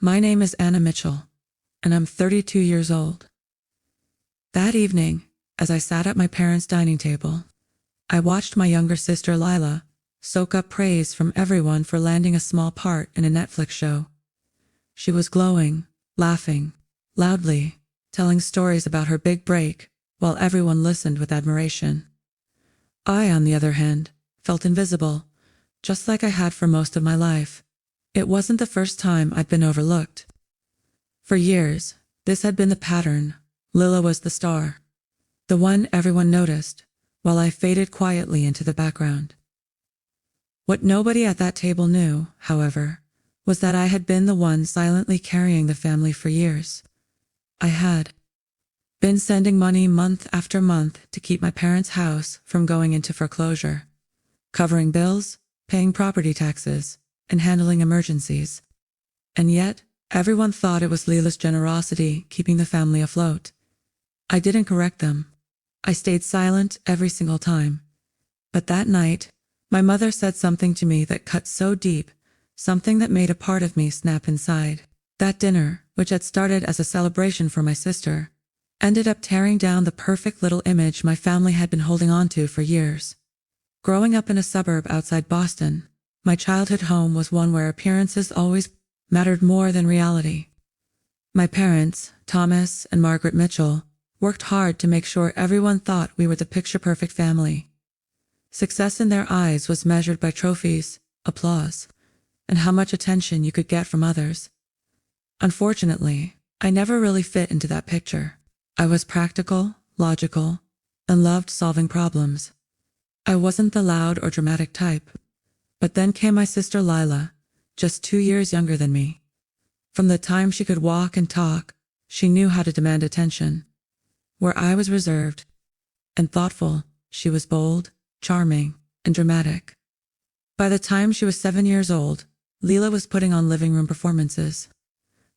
My name is Anna Mitchell, and I'm 32 years old. That evening, as I sat at my parents' dining table, I watched my younger sister Lila soak up praise from everyone for landing a small part in a Netflix show. She was glowing, laughing, loudly, telling stories about her big break, while everyone listened with admiration. I, on the other hand, felt invisible, just like I had for most of my life. It wasn't the first time I'd been overlooked. For years, this had been the pattern. Lila was the star, the one everyone noticed, while I faded quietly into the background. What nobody at that table knew, however, was that I had been the one silently carrying the family for years. I had been sending money month after month to keep my parents' house from going into foreclosure, covering bills, paying property taxes, and handling emergencies. And yet, everyone thought it was Lila's generosity keeping the family afloat. I didn't correct them. I stayed silent every single time. But that night, my mother said something to me that cut so deep, something that made a part of me snap inside. That dinner, which had started as a celebration for my sister, ended up tearing down the perfect little image my family had been holding on to for years. Growing up in a suburb outside Boston, my childhood home was one where appearances always mattered more than reality. My parents, Thomas and Margaret Mitchell, worked hard to make sure everyone thought we were the picture-perfect family. Success in their eyes was measured by trophies, applause, and how much attention you could get from others. Unfortunately, I never really fit into that picture. I was practical, logical, and loved solving problems. I wasn't the loud or dramatic type. But then came my sister Lila, just 2 years younger than me. From the time she could walk and talk, she knew how to demand attention. Where I was reserved and thoughtful, she was bold, charming, and dramatic. By the time she was 7 years old, Lila was putting on living room performances,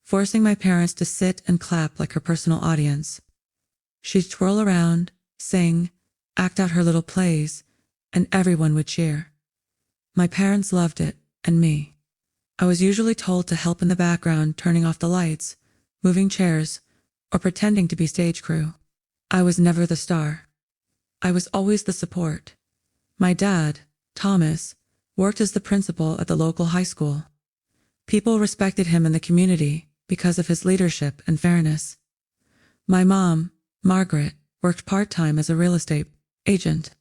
forcing my parents to sit and clap like her personal audience. She'd twirl around, sing, act out her little plays, and everyone would cheer. My parents loved it, and me. I was usually told to help in the background, turning off the lights, moving chairs, or pretending to be stage crew. I was never the star. I was always the support. My dad, Thomas, worked as the principal at the local high school. People respected him in the community because of his leadership and fairness. My mom, Margaret, worked part-time as a real estate agent.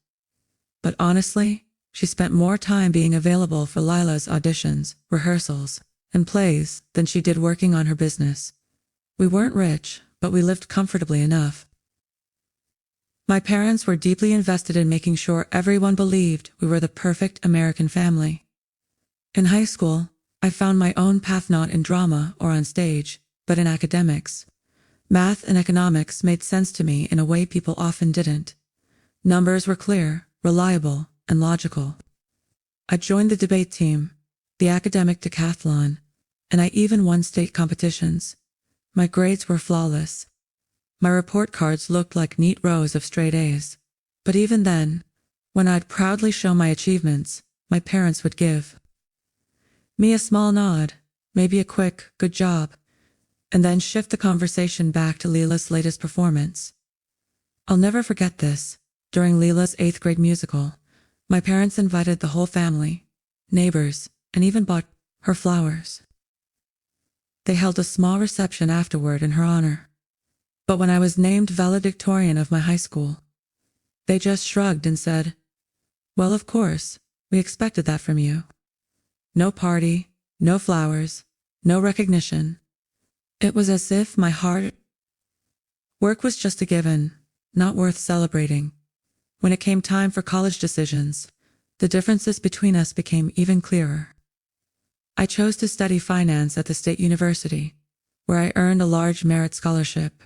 But honestly, she spent more time being available for Lila's auditions, rehearsals, and plays than she did working on her business. We weren't rich, but we lived comfortably enough. My parents were deeply invested in making sure everyone believed we were the perfect American family. In high school, I found my own path not in drama or on stage, but in academics. Math and economics made sense to me in a way people often didn't. Numbers were clear, reliable, and logical. I joined the debate team, the academic decathlon, and I even won state competitions. My grades were flawless. My report cards looked like neat rows of straight A's. But even then, when I'd proudly show my achievements, my parents would give me a small nod, maybe a quick, good job, and then shift the conversation back to Lila's latest performance. I'll never forget this. During Lila's 8th grade musical, my parents invited the whole family, neighbors, and even bought her flowers. They held a small reception afterward in her honor. But when I was named valedictorian of my high school, they just shrugged and said, "Well, of course, we expected that from you." No party, no flowers, no recognition. It was as if my hard work was just a given, not worth celebrating. When it came time for college decisions, the differences between us became even clearer. I chose to study finance at the State University, where I earned a large merit scholarship.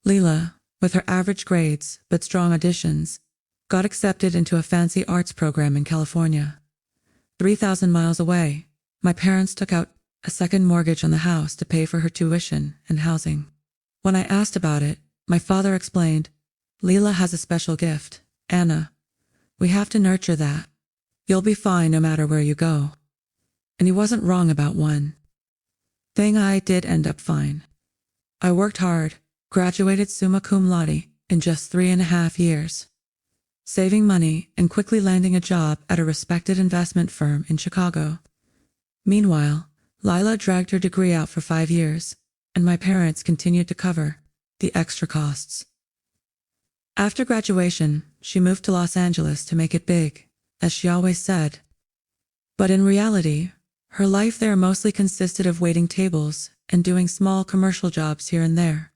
Lila, with her average grades but strong auditions, got accepted into a fancy arts program in California. 3,000 miles away, my parents took out a second mortgage on the house to pay for her tuition and housing. When I asked about it, my father explained, "Lila has a special gift, Anna. We have to nurture that. You'll be fine no matter where you go." And he wasn't wrong about one. Thing I did end up fine. I worked hard, graduated summa cum laude in just 3.5 years, saving money and quickly landing a job at a respected investment firm in Chicago. Meanwhile, Lila dragged her degree out for 5 years, and my parents continued to cover the extra costs. After graduation, she moved to Los Angeles to make it big, as she always said. But in reality, her life there mostly consisted of waiting tables and doing small commercial jobs here and there.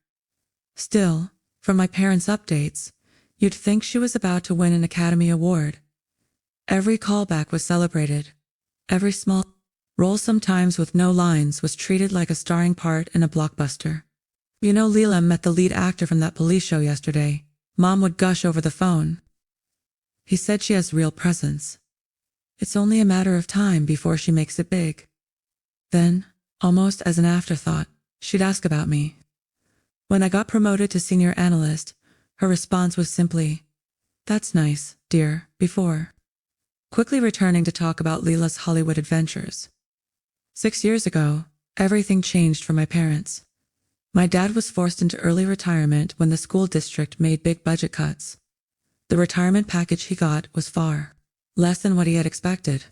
Still, from my parents' updates, you'd think she was about to win an Academy Award. Every callback was celebrated. Every small role, sometimes with no lines, was treated like a starring part in a blockbuster. You know, Leela met the lead actor from that police show yesterday. Mom would gush over the phone. He said she has real presence. It's only a matter of time before she makes it big. Then, almost as an afterthought, she'd ask about me. When I got promoted to senior analyst, her response was simply, "That's nice, dear," before quickly returning to talk about Leela's Hollywood adventures. 6 years ago, everything changed for my parents. My dad was forced into early retirement when the school district made big budget cuts. The retirement package he got was far less than what he had expected.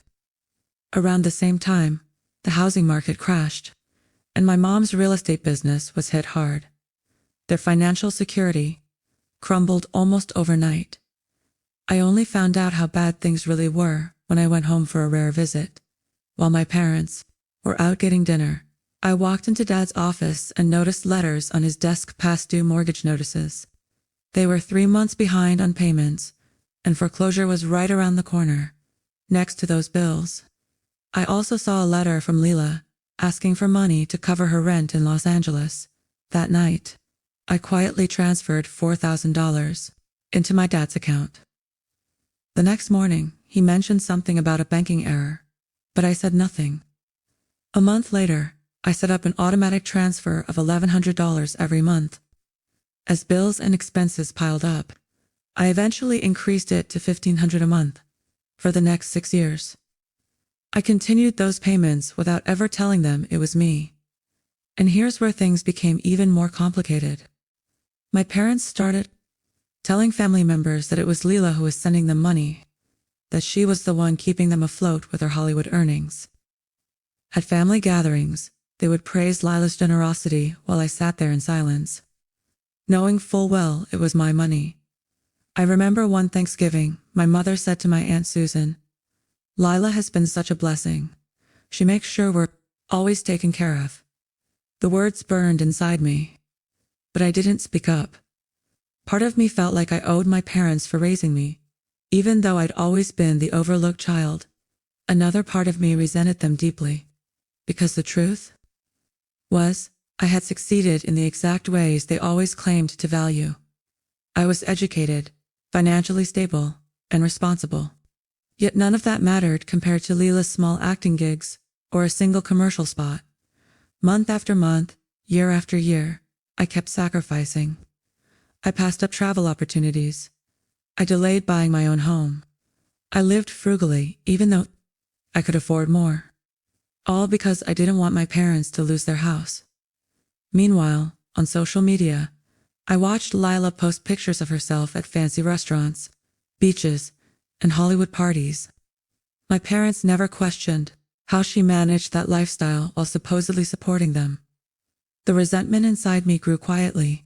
Around the same time, the housing market crashed, and my mom's real estate business was hit hard. Their financial security crumbled almost overnight. I only found out how bad things really were when I went home for a rare visit. While my parents were out getting dinner, I walked into Dad's office and noticed letters on his desk, past due mortgage notices. They were 3 months behind on payments, and foreclosure was right around the corner. Next to those bills, I also saw a letter from Leela asking for money to cover her rent in Los Angeles. That night, I quietly transferred $4,000 into my dad's account. The next morning, he mentioned something about a banking error, but I said nothing. A month later, I set up an automatic transfer of $1,100 every month. As bills and expenses piled up, I eventually increased it to $1,500 a month for the next 6 years. I continued those payments without ever telling them it was me. And here's where things became even more complicated. My parents started telling family members that it was Leela who was sending them money, that she was the one keeping them afloat with her Hollywood earnings. At family gatherings, they would praise Lila's generosity while I sat there in silence, knowing full well it was my money. I remember one Thanksgiving, my mother said to my Aunt Susan, "Lila has been such a blessing. She makes sure we're always taken care of." The words burned inside me, but I didn't speak up. Part of me felt like I owed my parents for raising me, even though I'd always been the overlooked child. Another part of me resented them deeply, because the truth was, I had succeeded in the exact ways they always claimed to value. I was educated, financially stable, and responsible. Yet none of that mattered compared to Leela's small acting gigs or a single commercial spot. Month after month, year after year, I kept sacrificing. I passed up travel opportunities. I delayed buying my own home. I lived frugally, even though I could afford more. All because I didn't want my parents to lose their house. Meanwhile, on social media, I watched Lila post pictures of herself at fancy restaurants, beaches, and Hollywood parties. My parents never questioned how she managed that lifestyle while supposedly supporting them. The resentment inside me grew quietly,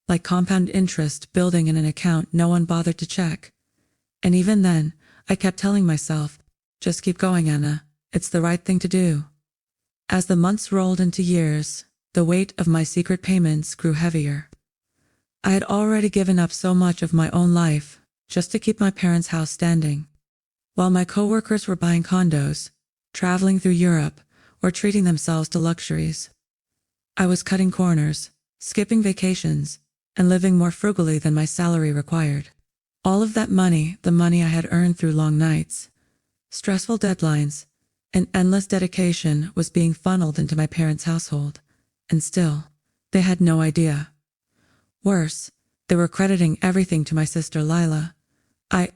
like compound interest building in an account no one bothered to check. And even then, I kept telling myself, "Just keep going, Anna. It's the right thing to do." As the months rolled into years, the weight of my secret payments grew heavier. I had already given up so much of my own life just to keep my parents' house standing. While my coworkers were buying condos, traveling through Europe, or treating themselves to luxuries, I was cutting corners, skipping vacations, and living more frugally than my salary required. All of that money, the money I had earned through long nights, stressful deadlines, and endless dedication, was being funneled into my parents' household, and still, they had no idea. Worse, they were crediting everything to my sister Lila. I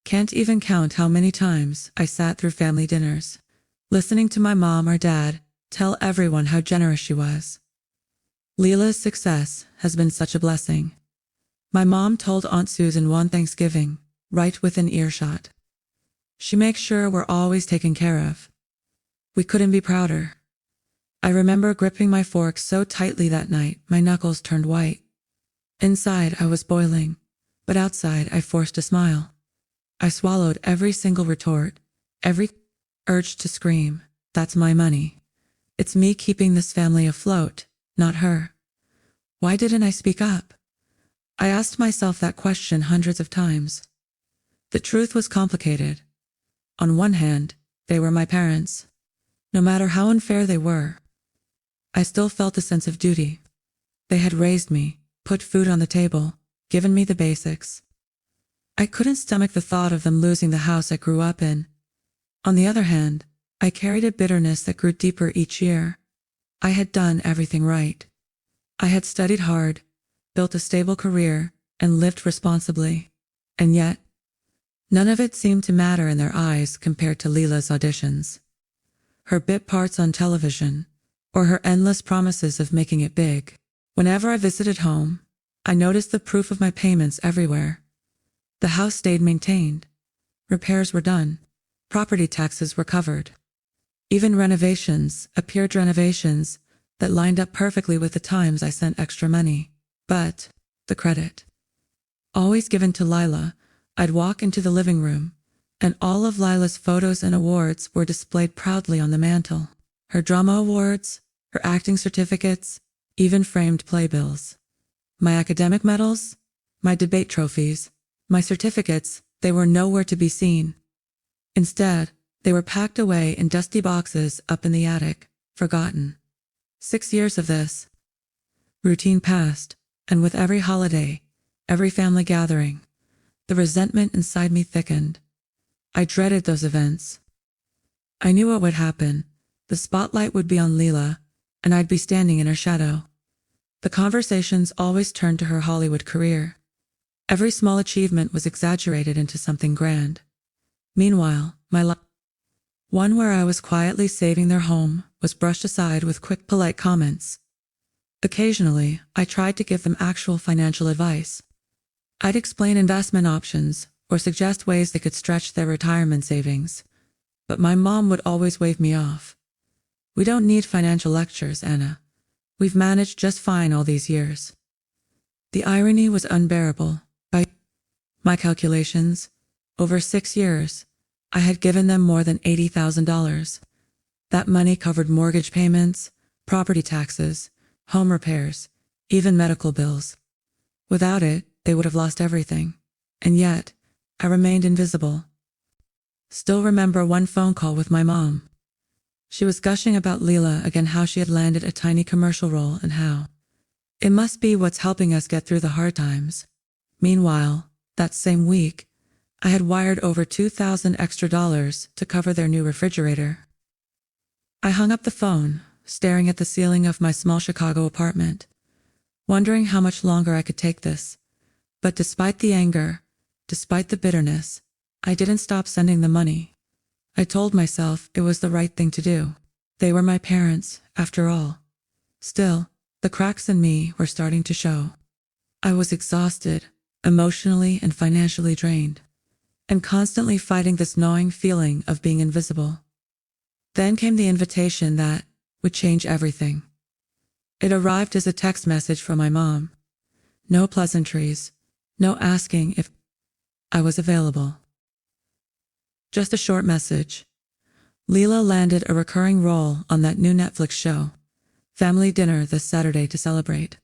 can't even count how many times I sat through family dinners, listening to my mom or dad tell everyone how generous she was. Leela's success has been such a blessing. My mom told Aunt Susan one Thanksgiving, right within earshot. She makes sure we're always taken care of. We couldn't be prouder. I remember gripping my fork so tightly that night, my knuckles turned white. Inside, I was boiling, but outside, I forced a smile. I swallowed every single retort, every urge to scream, "That's my money. It's me keeping this family afloat, not her." Why didn't I speak up? I asked myself that question hundreds of times. The truth was complicated. On one hand, they were my parents. No matter how unfair they were, I still felt a sense of duty. They had raised me, put food on the table, given me the basics. I couldn't stomach the thought of them losing the house I grew up in. On the other hand, I carried a bitterness that grew deeper each year. I had done everything right. I had studied hard, built a stable career, and lived responsibly. And yet, none of it seemed to matter in their eyes compared to Leela's auditions. Her bit parts on television, or her endless promises of making it big. Whenever I visited home, I noticed the proof of my payments everywhere. The house stayed maintained. Repairs were done. Property taxes were covered. Even renovations appeared renovations that lined up perfectly with the times I sent extra money. But the credit, always given to Lila, I'd walk into the living room, and all of Lila's photos and awards were displayed proudly on the mantel. Her drama awards, her acting certificates, even framed playbills. My academic medals, my debate trophies, my certificates, they were nowhere to be seen. Instead, they were packed away in dusty boxes up in the attic, forgotten. 6 years of this routine passed, and with every holiday, every family gathering, the resentment inside me thickened. I dreaded those events. I knew what would happen. The spotlight would be on Leela, and I'd be standing in her shadow. The conversations always turned to her Hollywood career. Every small achievement was exaggerated into something grand. Meanwhile, my life, one where I was quietly saving their home, was brushed aside with quick, polite comments. Occasionally, I tried to give them actual financial advice. I'd explain investment options or suggest ways they could stretch their retirement savings. But my mom would always wave me off. "We don't need financial lectures, Anna. We've managed just fine all these years." The irony was unbearable. By my calculations, over 6 years, I had given them more than $80,000. That money covered mortgage payments, property taxes, home repairs, even medical bills. Without it, they would have lost everything. And yet, I remained invisible. Still remember one phone call with my mom. She was gushing about Leela again, how she had landed a tiny commercial role and how it must be what's helping us get through the hard times. Meanwhile, that same week, I had wired over $2,000 extra to cover their new refrigerator. I hung up the phone, staring at the ceiling of my small Chicago apartment, wondering how much longer I could take this. But despite the anger, despite the bitterness, I didn't stop sending the money. I told myself it was the right thing to do. They were my parents, after all. Still, the cracks in me were starting to show. I was exhausted, emotionally and financially drained, and constantly fighting this gnawing feeling of being invisible. Then came the invitation that would change everything. It arrived as a text message from my mom. No pleasantries, no asking if I was available. Just a short message. Leela landed a recurring role on that new Netflix show. Family dinner this Saturday to celebrate.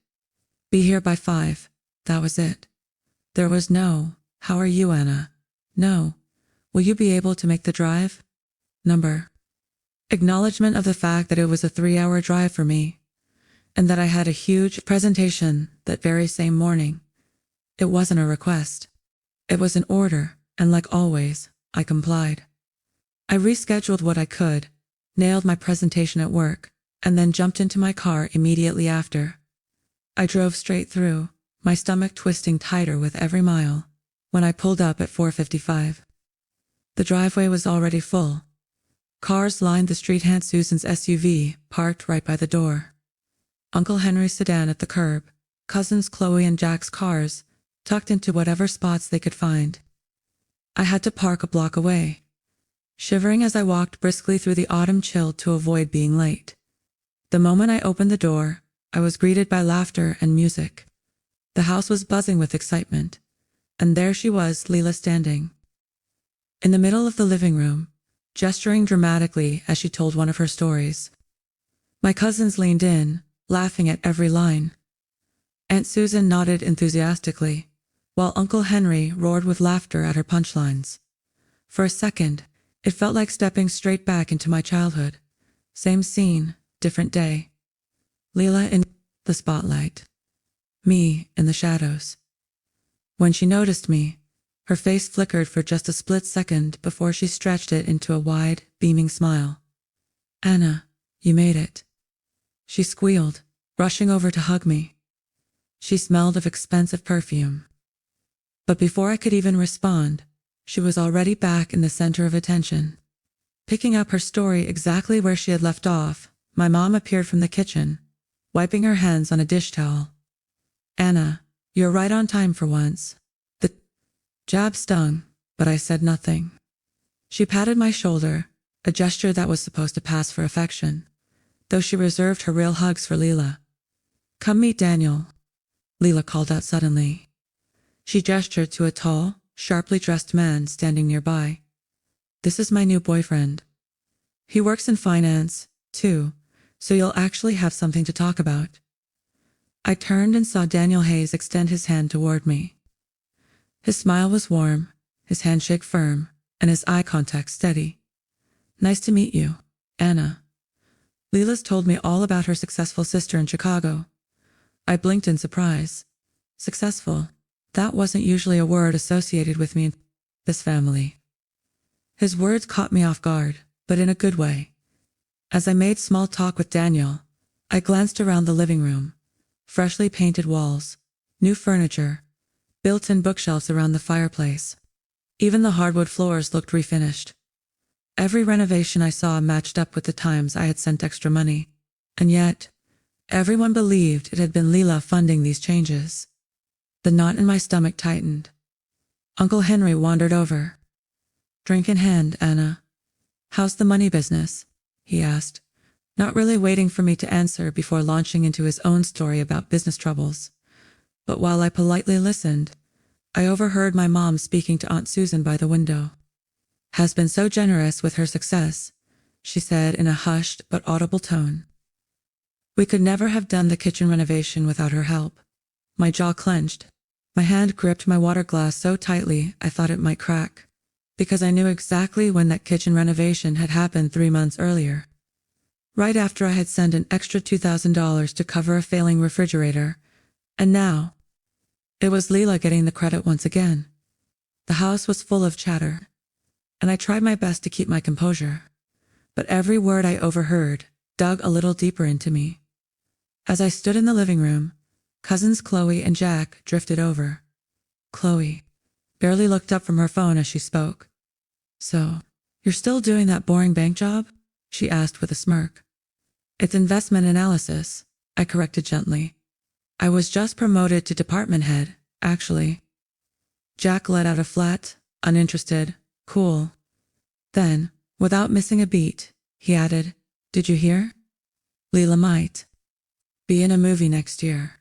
Be here by 5. That was it. There was no, "How are you, Anna?" No, "Will you be able to make the drive?" Number. Acknowledgement of the fact that it was a 3-hour drive for me, and that I had a huge presentation that very same morning. It wasn't a request. It was an order, and like always, I complied. I rescheduled what I could, nailed my presentation at work, and then jumped into my car immediately after. I drove straight through, my stomach twisting tighter with every mile, when I pulled up at 4:55. The driveway was already full. Cars lined the street. Aunt Susan's SUV parked right by the door. Uncle Henry's sedan at the curb. Cousins Chloe and Jack's cars tucked into whatever spots they could find. I had to park a block away, shivering as I walked briskly through the autumn chill to avoid being late. The moment I opened the door, I was greeted by laughter and music. The house was buzzing with excitement, and there she was, Leila, standing in the middle of the living room, gesturing dramatically as she told one of her stories. My cousins leaned in, laughing at every line. Aunt Susan nodded enthusiastically, while Uncle Henry roared with laughter at her punchlines. For a second, it felt like stepping straight back into my childhood. Same scene, different day. Leila in the spotlight. Me in the shadows. When she noticed me, her face flickered for just a split second before she stretched it into a wide, beaming smile. "Anna, you made it," she squealed, rushing over to hug me. She smelled of expensive perfume. But before I could even respond, she was already back in the center of attention. Picking up her story exactly where she had left off, my mom appeared from the kitchen, wiping her hands on a dish towel. "Anna, you're right on time for once." The jab stung, but I said nothing. She patted my shoulder, a gesture that was supposed to pass for affection, though she reserved her real hugs for Leila. "Come meet Daniel," Leila called out suddenly. She gestured to a tall, sharply dressed man standing nearby. "This is my new boyfriend. He works in finance, too, so you'll actually have something to talk about." I turned and saw Daniel Hayes extend his hand toward me. His smile was warm, his handshake firm, and his eye contact steady. "Nice to meet you, Anna." Leila's told me all about her successful sister in Chicago. I blinked in surprise. Successful. That wasn't usually a word associated with me in this family. His words caught me off guard, but in a good way. As I made small talk with Daniel, I glanced around the living room. Freshly painted walls, new furniture, built-in bookshelves around the fireplace. Even the hardwood floors looked refinished. Every renovation I saw matched up with the times I had sent extra money. And yet, everyone believed it had been Leila funding these changes. The knot in my stomach tightened. Uncle Henry wandered over. "Drink in hand, Anna. How's the money business?" he asked, not really waiting for me to answer before launching into his own story about business troubles. But while I politely listened, I overheard my mom speaking to Aunt Susan by the window. "Has been so generous with her success," she said in a hushed but audible tone. "We could never have done the kitchen renovation without her help." My jaw clenched. My hand gripped my water glass so tightly I thought it might crack, because I knew exactly when that kitchen renovation had happened 3 months earlier. Right after I had sent an extra $2,000 to cover a failing refrigerator, and now it was Leila getting the credit once again. The house was full of chatter, and I tried my best to keep my composure, but every word I overheard dug a little deeper into me. As I stood in the living room, cousins Chloe and Jack drifted over. Chloe barely looked up from her phone as she spoke. "So, you're still doing that boring bank job?" she asked with a smirk. "It's investment analysis," I corrected gently. "I was just promoted to department head, actually." Jack let out a flat, uninterested, "Cool." Then, without missing a beat, he added, "Did you hear? Leila might be in a movie next year.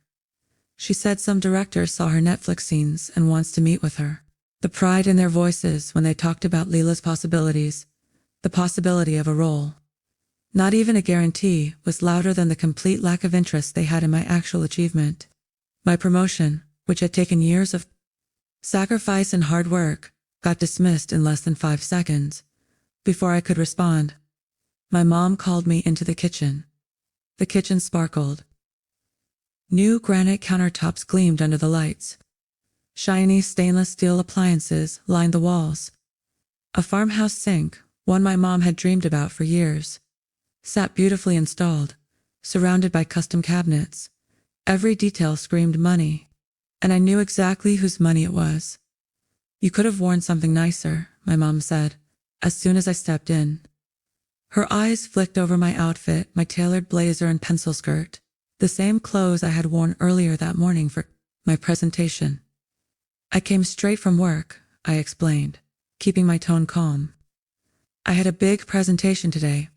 She said some director saw her Netflix scenes and wants to meet with her." The pride in their voices when they talked about Leila's possibilities, the possibility of a role, not even a guarantee, was louder than the complete lack of interest they had in my actual achievement. My promotion, which had taken years of sacrifice and hard work, got dismissed in less than 5 seconds. Before I could respond, my mom called me into the kitchen. The kitchen sparkled. New granite countertops gleamed under the lights. Shiny stainless steel appliances lined the walls. A farmhouse sink, one my mom had dreamed about for years, sat beautifully installed, surrounded by custom cabinets. Every detail screamed money, and I knew exactly whose money it was. "You could have worn something nicer," my mom said, as soon as I stepped in. Her eyes flicked over my outfit, my tailored blazer and pencil skirt, the same clothes I had worn earlier that morning for my presentation. I came straight from work, I explained, keeping my tone calm. I had a big presentation today.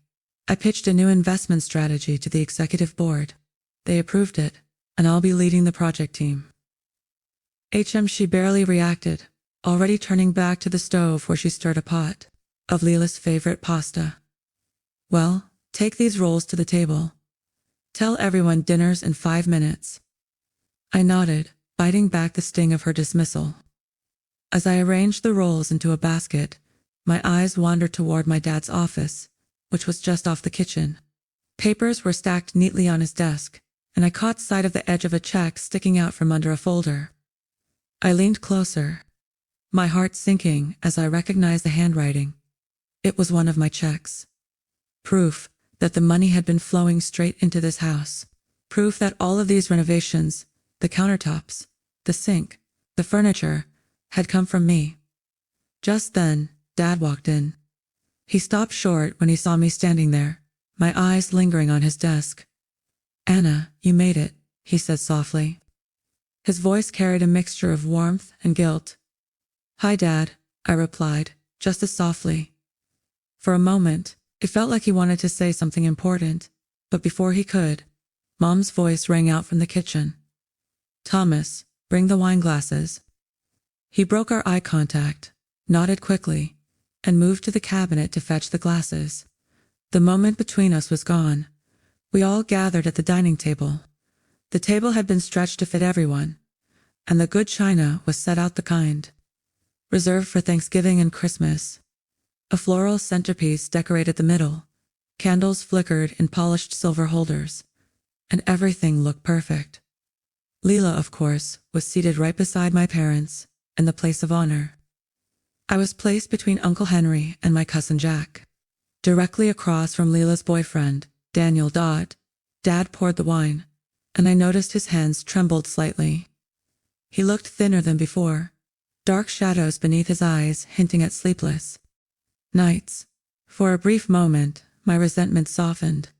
I pitched a new investment strategy to the executive board. They approved it, and I'll be leading the project team. She barely reacted, already turning back to the stove where she stirred a pot of Leela's favorite pasta. Well, take these rolls to the table. Tell everyone dinner's in 5 minutes. I nodded, biting back the sting of her dismissal. As I arranged the rolls into a basket, my eyes wandered toward my dad's office, which was just off the kitchen. Papers were stacked neatly on his desk, and I caught sight of the edge of a check sticking out from under a folder. I leaned closer, my heart sinking as I recognized the handwriting. It was one of my checks. Proof that the money had been flowing straight into this house. Proof that all of these renovations, the countertops, the sink, the furniture, had come from me. Just then, Dad walked in. He stopped short when he saw me standing there, my eyes lingering on his desk. "Anna, you made it," he said softly. His voice carried a mixture of warmth and guilt. "Hi, Dad," I replied, just as softly. For a moment, it felt like he wanted to say something important, but before he could, Mom's voice rang out from the kitchen. "Thomas, bring the wine glasses." He broke our eye contact, nodded quickly, and moved to the cabinet to fetch the glasses. The moment between us was gone. We all gathered at the dining table. The table had been stretched to fit everyone, and the good china was set out the kind reserved for Thanksgiving and Christmas. A floral centerpiece decorated the middle, candles flickered in polished silver holders, and everything looked perfect. Leela, of course, was seated right beside my parents, in the place of honor. I was placed between Uncle Henry and my cousin Jack. Directly across from Leela's boyfriend, Daniel Dodd, Dad poured the wine, and I noticed his hands trembled slightly. He looked thinner than before, dark shadows beneath his eyes hinting at sleepless nights. For a brief moment, my resentment softened.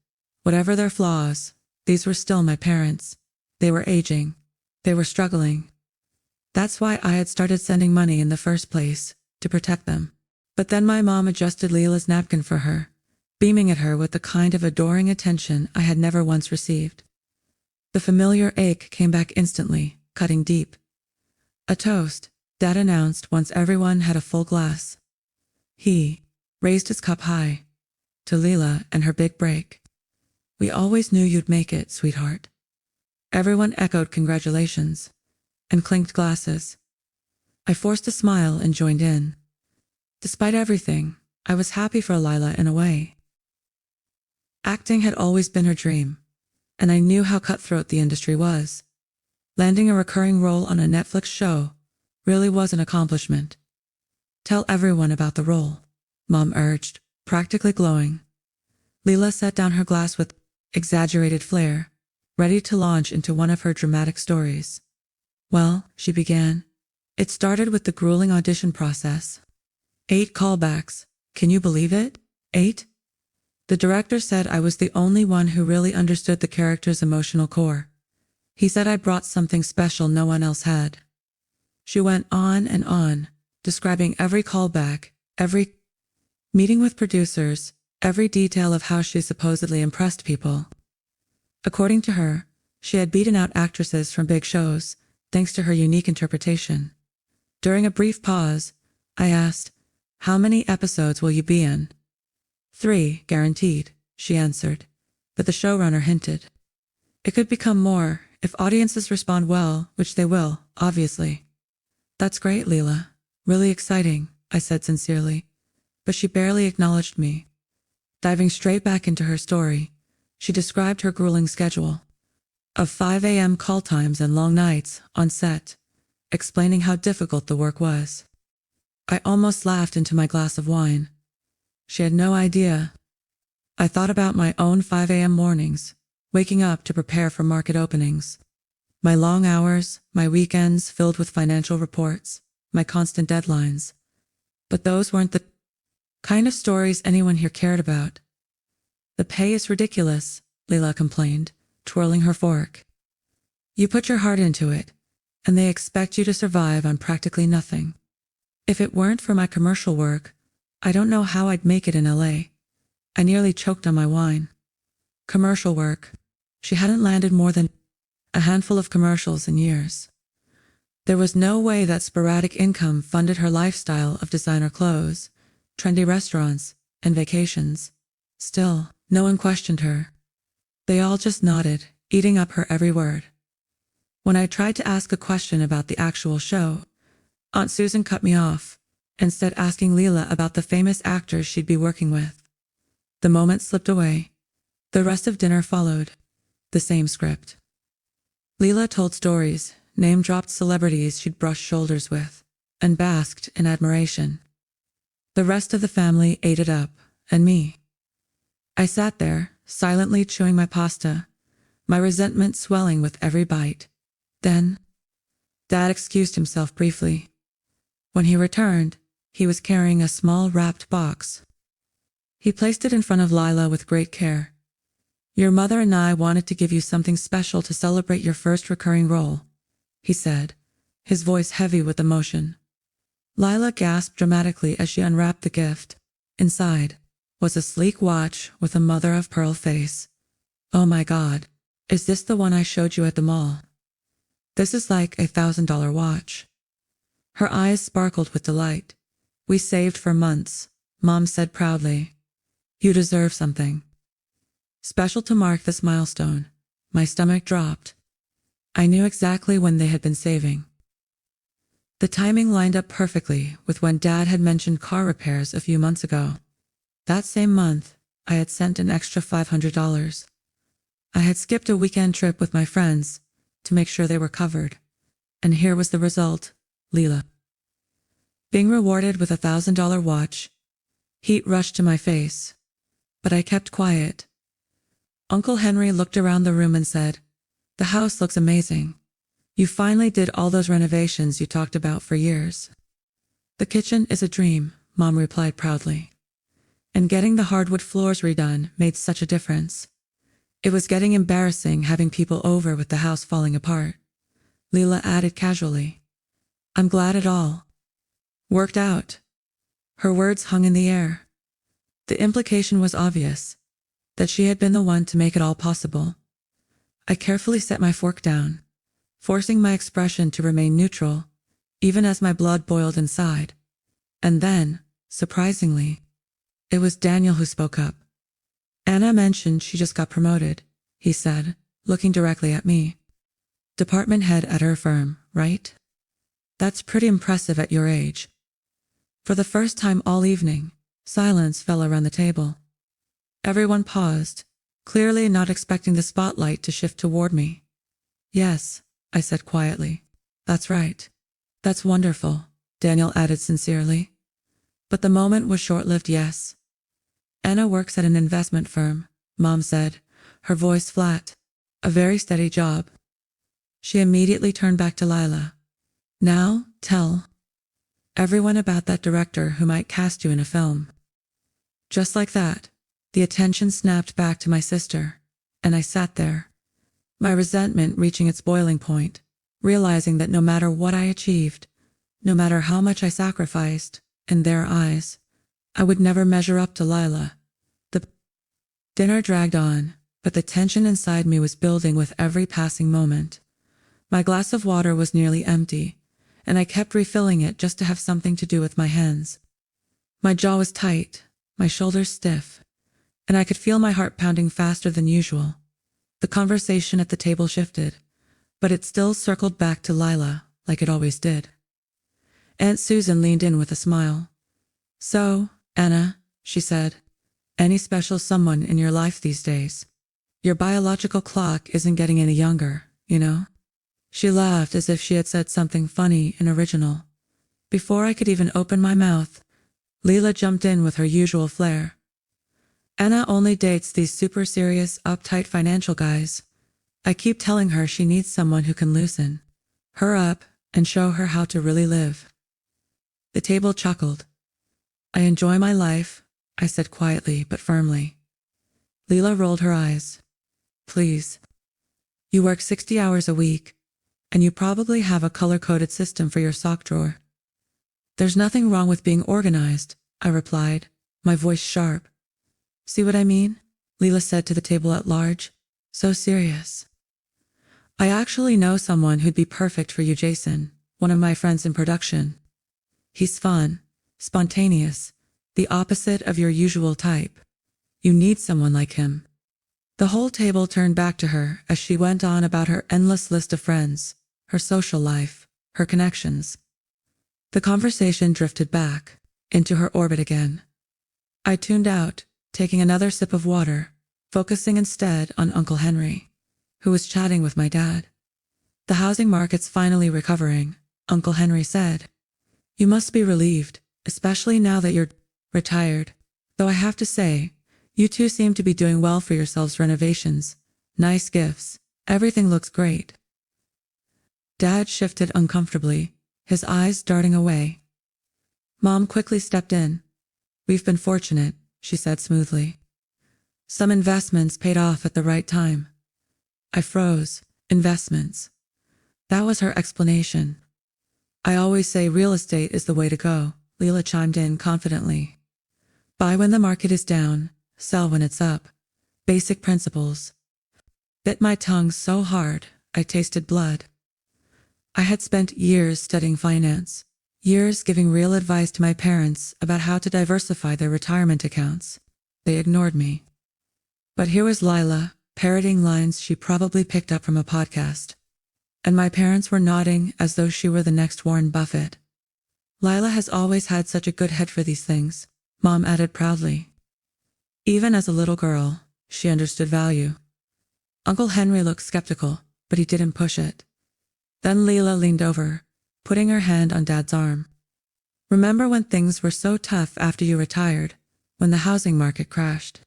Whatever their flaws, these were still my parents. They were aging. They were struggling. That's why I had started sending money in the first place, to protect them. But then my mom adjusted Leela's napkin for her, beaming at her with the kind of adoring attention I had never once received. The familiar ache came back instantly, cutting deep. "A toast," Dad announced once everyone had a full glass. He raised his cup high, to Leela and her big break. "We always knew you'd make it, sweetheart." Everyone echoed congratulations, and clinked glasses. I forced a smile and joined in. Despite everything, I was happy for Lila in a way. Acting had always been her dream, and I knew how cutthroat the industry was. Landing a recurring role on a Netflix show really was an accomplishment. "Tell everyone about the role," Mom urged, practically glowing. Leela set down her glass with exaggerated flair, ready to launch into one of her dramatic stories. "Well," she began, "it started with the grueling audition process. 8 callbacks. Can you believe it? 8? The director said I was the only one who really understood the character's emotional core. He said I brought something special no one else had." She went on, describing every callback, every meeting with producers, every detail of how she supposedly impressed people. According to her, she had beaten out actresses from big shows, thanks to her unique interpretation. During a brief pause, I asked, "How many episodes will you be in?" 3, guaranteed, she answered, but the showrunner hinted. "It could become more, if audiences respond well, which they will, obviously." "That's great, Leela. Really exciting," I said sincerely, but she barely acknowledged me. Diving straight back into her story, she described her grueling schedule of 5 a.m. call times and long nights on set, explaining how difficult the work was. I almost laughed into my glass of wine. She had no idea. I thought about my own 5 a.m. mornings, waking up to prepare for market openings. My long hours, my weekends filled with financial reports, my constant deadlines. But those weren't the kind of stories anyone here cared about. The pay is ridiculous, Leela complained, twirling her fork. You put your heart into it, and they expect you to survive on practically nothing. If it weren't for my commercial work, I don't know how I'd make it in LA. I nearly choked on my wine. Commercial work. She hadn't landed more than a handful of commercials in years. There was no way that sporadic income funded her lifestyle of designer clothes, trendy restaurants, and vacations. Still, no one questioned her. They all just nodded, eating up her every word. When I tried to ask a question about the actual show, Aunt Susan cut me off, instead asking Leela about the famous actors she'd be working with. The moment slipped away. The rest of dinner followed. The same script. Leela told stories, name-dropped celebrities she'd brushed shoulders with, and basked in admiration. The rest of the family ate it up, and me. I sat there, silently chewing my pasta, my resentment swelling with every bite. Then, Dad excused himself briefly. When he returned, he was carrying a small wrapped box. He placed it in front of Lila with great care. Your mother and I wanted to give you something special to celebrate your first recurring role, he said, his voice heavy with emotion. Lila gasped dramatically as she unwrapped the gift. Inside was a sleek watch with a mother-of-pearl face. Oh my God, is this the one I showed you at the mall? This is like $1,000 watch. Her eyes sparkled with delight. We saved for months, Mom said proudly. You deserve something special to mark this milestone. My stomach dropped. I knew exactly when they had been saving. The timing lined up perfectly with when Dad had mentioned car repairs a few months ago. That same month, I had sent an extra $500. I had skipped a weekend trip with my friends to make sure they were covered. And here was the result, Leela. Being rewarded with $1,000 watch. Heat rushed to my face. But I kept quiet. Uncle Henry looked around the room and said, The house looks amazing. You finally did all those renovations you talked about for years. The kitchen is a dream, Mom replied proudly. And getting the hardwood floors redone made such a difference. It was getting embarrassing having people over with the house falling apart. Leela added casually. I'm glad it all worked out. Her words hung in the air. The implication was obvious, that she had been the one to make it all possible. I carefully set my fork down, forcing my expression to remain neutral, even as my blood boiled inside. And then, surprisingly, it was Daniel who spoke up. Anna mentioned she just got promoted, he said, looking directly at me. Department head at her firm, right? That's pretty impressive at your age. For the first time all evening, silence fell around the table. Everyone paused, clearly not expecting the spotlight to shift toward me. Yes, I said quietly. That's right. That's wonderful, Daniel added sincerely. But the moment was short-lived. Yes. Anna works at an investment firm, Mom said, her voice flat. A very steady job. She immediately turned back to Lila. Now, tell everyone about that director who might cast you in a film. Just like that, the attention snapped back to my sister, and I sat there, my resentment reaching its boiling point, realizing that no matter what I achieved, no matter how much I sacrificed, in their eyes, I would never measure up to Lila. The dinner dragged on, but the tension inside me was building with every passing moment. My glass of water was nearly empty, and I kept refilling it just to have something to do with my hands. My jaw was tight, my shoulders stiff, and I could feel my heart pounding faster than usual. The conversation at the table shifted, but it still circled back to Lila, like it always did. Aunt Susan leaned in with a smile. So, Anna, she said, any special someone in your life these days? Your biological clock isn't getting any younger, you know? She laughed as if she had said something funny and original. Before I could even open my mouth, Leela jumped in with her usual flair. Anna only dates these super serious, uptight financial guys. I keep telling her she needs someone who can loosen her up and show her how to really live. The table chuckled. I enjoy my life, I said quietly but firmly. Leela rolled her eyes. Please. You work 60 hours a week, and you probably have a color-coded system for your sock drawer. There's nothing wrong with being organized, I replied, my voice sharp. See what I mean? Leela said to the table at large, so serious. I actually know someone who'd be perfect for you, Jason, one of my friends in production. He's fun, spontaneous, the opposite of your usual type. You need someone like him. The whole table turned back to her as she went on about her endless list of friends, her social life, her connections. The conversation drifted back into her orbit again. I tuned out, taking another sip of water, focusing instead on Uncle Henry, who was chatting with my dad. The housing market's finally recovering, Uncle Henry said. You must be relieved, especially now that you're retired. Though I have to say, you two seem to be doing well for yourselves. Renovations, nice gifts, everything looks great. Dad shifted uncomfortably, his eyes darting away. Mom quickly stepped in. We've been fortunate, she said smoothly. Some investments paid off at the right time. I froze. Investments. That was her explanation. I always say real estate is the way to go, Leela chimed in confidently. Buy when the market is down, sell when it's up. Basic principles. Bit my tongue so hard, I tasted blood. I had spent years studying finance, years giving real advice to my parents about how to diversify their retirement accounts. They ignored me. But here was Lila, parroting lines she probably picked up from a podcast. And my parents were nodding as though she were the next Warren Buffett. Lila has always had such a good head for these things, Mom added proudly. Even as a little girl, she understood value. Uncle Henry looked skeptical, but he didn't push it. Then Leela leaned over, putting her hand on Dad's arm. Remember when things were so tough after you retired, when the housing market crashed?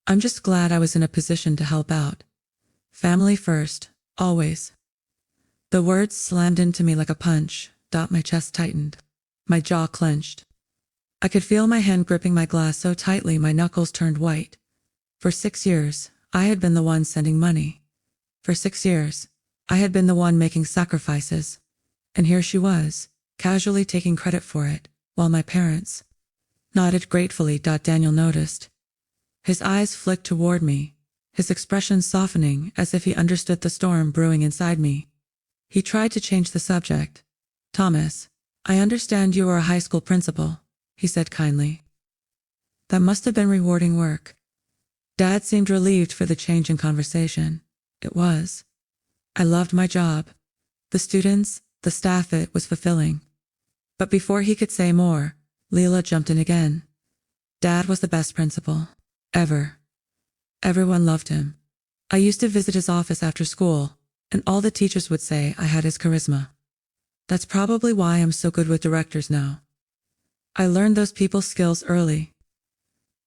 I'm just glad I was in a position to help out. Family first, always. The words slammed into me like a punch. My chest tightened. My jaw clenched. I could feel my hand gripping my glass so tightly my knuckles turned white. For 6 years, I had been the one sending money. For 6 years, I had been the one making sacrifices. And here she was, casually taking credit for it, while my parents nodded gratefully. Daniel noticed. His eyes flicked toward me, his expression softening as if he understood the storm brewing inside me. He tried to change the subject. Thomas, I understand you were a high school principal, he said kindly. That must have been rewarding work. Dad seemed relieved for the change in conversation. It was. I loved my job. The students, the staff, it was fulfilling. But before he could say more, Leela jumped in again. Dad was the best principal. Ever. Everyone loved him. I used to visit his office after school, and all the teachers would say I had his charisma. That's probably why I'm so good with directors now. I learned those people skills early.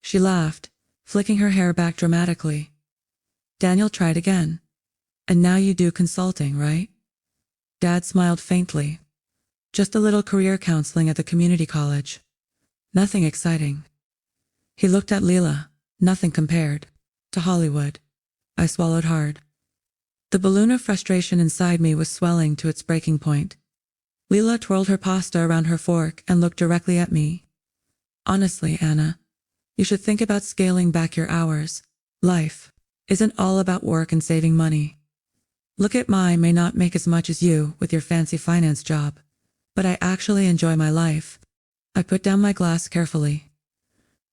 She laughed, flicking her hair back dramatically. Daniel tried again. And now you do consulting, right? Dad smiled faintly. Just a little career counseling at the community college. Nothing exciting. He looked at Leela. Nothing compared to Hollywood. I swallowed hard. The balloon of frustration inside me was swelling to its breaking point. Leela twirled her pasta around her fork and looked directly at me. Honestly, Anna, you should think about scaling back your hours. Life isn't all about work and saving money. Look at I may not make as much as you with your fancy finance job, but I actually enjoy my life. I put down my glass carefully.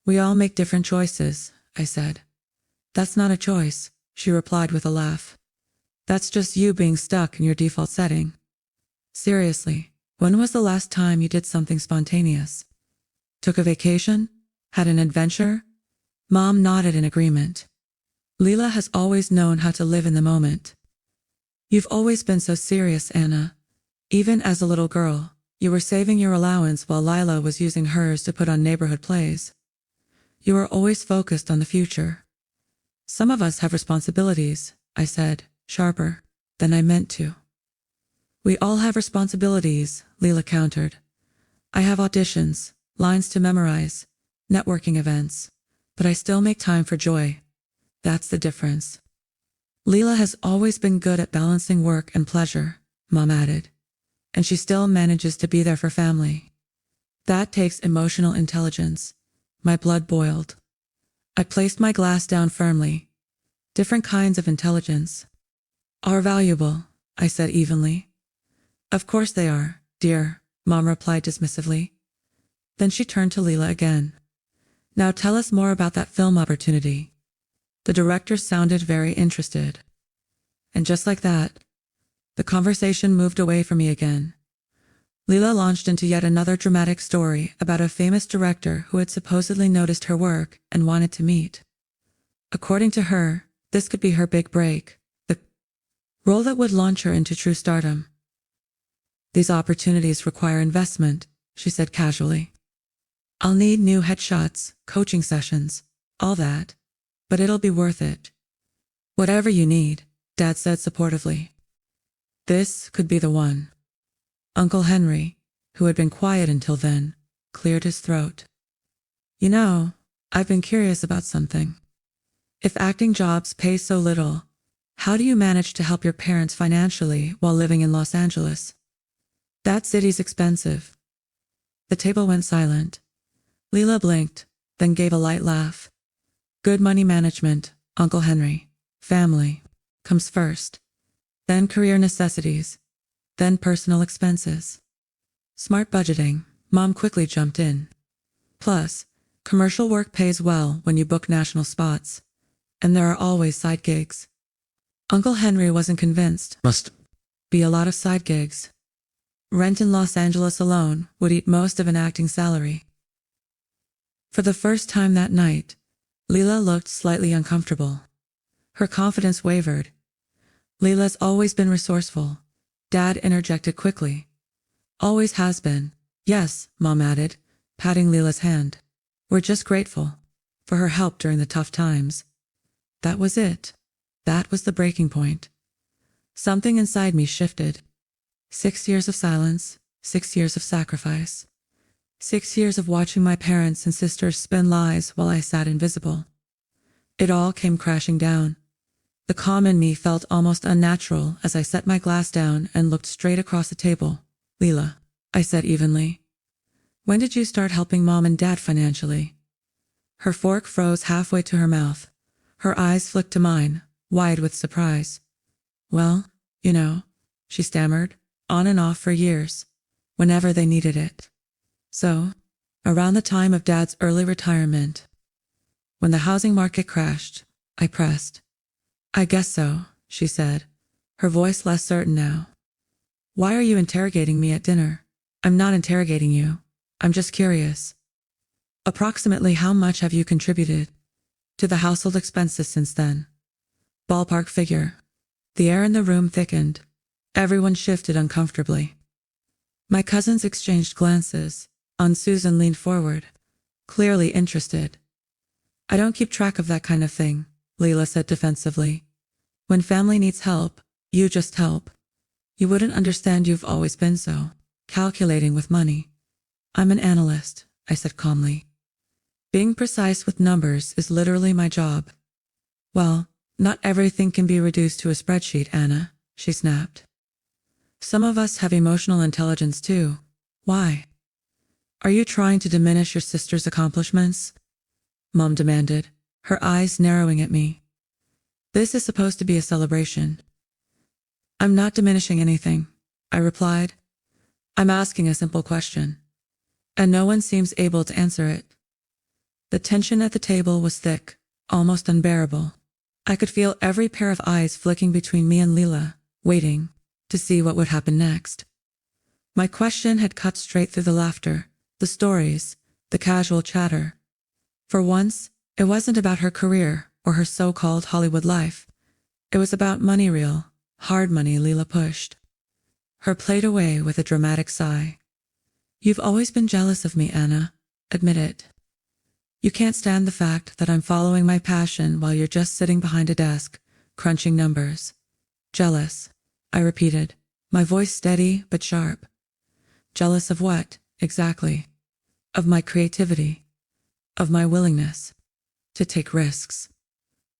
We all make different choices, I said. That's not a choice, she replied with a laugh. That's just you being stuck in your default setting. Seriously, when was the last time you did something spontaneous? Took a vacation? Had an adventure? Mom nodded in agreement. Leela has always known how to live in the moment. You've always been so serious, Anna. Even as a little girl, you were saving your allowance while Lila was using hers to put on neighborhood plays. You were always focused on the future. Some of us have responsibilities, I said, sharper than I meant to. We all have responsibilities, Leela countered. I have auditions, lines to memorize, networking events, but I still make time for joy. That's the difference. Leela has always been good at balancing work and pleasure, Mom added, and she still manages to be there for family. That takes emotional intelligence. My blood boiled. I placed my glass down firmly. Different kinds of intelligence are valuable, I said evenly. Of course they are, dear, Mom replied dismissively. Then she turned to Leela again. Now tell us more about that film opportunity. The director sounded very interested. And just like that, the conversation moved away from me again. Leela launched into yet another dramatic story about a famous director who had supposedly noticed her work and wanted to meet. According to her, this could be her big break, the role that would launch her into true stardom. These opportunities require investment, she said casually. I'll need new headshots, coaching sessions, all that. But it'll be worth it. Whatever you need, Dad said supportively. This could be the one. Uncle Henry, who had been quiet until then, cleared his throat. You know, I've been curious about something. If acting jobs pay so little, how do you manage to help your parents financially while living in Los Angeles? That city's expensive. The table went silent. Leela blinked, then gave a light laugh. Good money management, Uncle Henry. Family comes first. Then career necessities. Then personal expenses. Smart budgeting, Mom quickly jumped in. Plus, commercial work pays well when you book national spots. And there are always side gigs. Uncle Henry wasn't convinced. Must be a lot of side gigs. Rent in Los Angeles alone would eat most of an acting salary. For the first time that night, Leela looked slightly uncomfortable. Her confidence wavered. Leela's always been resourceful, Dad interjected quickly. Always has been. Yes, Mom added, patting Leela's hand. We're just grateful for her help during the tough times. That was it. That was the breaking point. Something inside me shifted. 6 years of silence, 6 years of sacrifice. 6 years of watching my parents and sisters spin lies while I sat invisible. It all came crashing down. The calm in me felt almost unnatural as I set my glass down and looked straight across the table. Leela, I said evenly. When did you start helping Mom and Dad financially? Her fork froze halfway to her mouth. Her eyes flicked to mine, wide with surprise. Well, you know, she stammered, on and off for years, whenever they needed it. So, around the time of Dad's early retirement, when the housing market crashed, I pressed. I guess so, she said, her voice less certain now. Why are you interrogating me at dinner? I'm not interrogating you. I'm just curious. Approximately how much have you contributed to the household expenses since then? Ballpark figure. The air in the room thickened. Everyone shifted uncomfortably. My cousins exchanged glances. Aunt Susan leaned forward, clearly interested. I don't keep track of that kind of thing, Leela said defensively. When family needs help, you just help. You wouldn't understand, you've always been so calculating with money. I'm an analyst, I said calmly. Being precise with numbers is literally my job. Well, not everything can be reduced to a spreadsheet, Anna, she snapped. Some of us have emotional intelligence too. Why? Are you trying to diminish your sister's accomplishments? Mom demanded, her eyes narrowing at me. This is supposed to be a celebration. I'm not diminishing anything, I replied. I'm asking a simple question. And no one seems able to answer it. The tension at the table was thick, almost unbearable. I could feel every pair of eyes flicking between me and Leela, waiting to see what would happen next. My question had cut straight through the laughter, the stories, the casual chatter. For once, it wasn't about her career or her so-called Hollywood life. It was about money, real, hard money. Leela pushed her plate away with a dramatic sigh. You've always been jealous of me, Anna. Admit it. You can't stand the fact that I'm following my passion while you're just sitting behind a desk, crunching numbers. Jealous, I repeated, my voice steady but sharp. Jealous of what, exactly? Of my creativity. Of my willingness to take risks.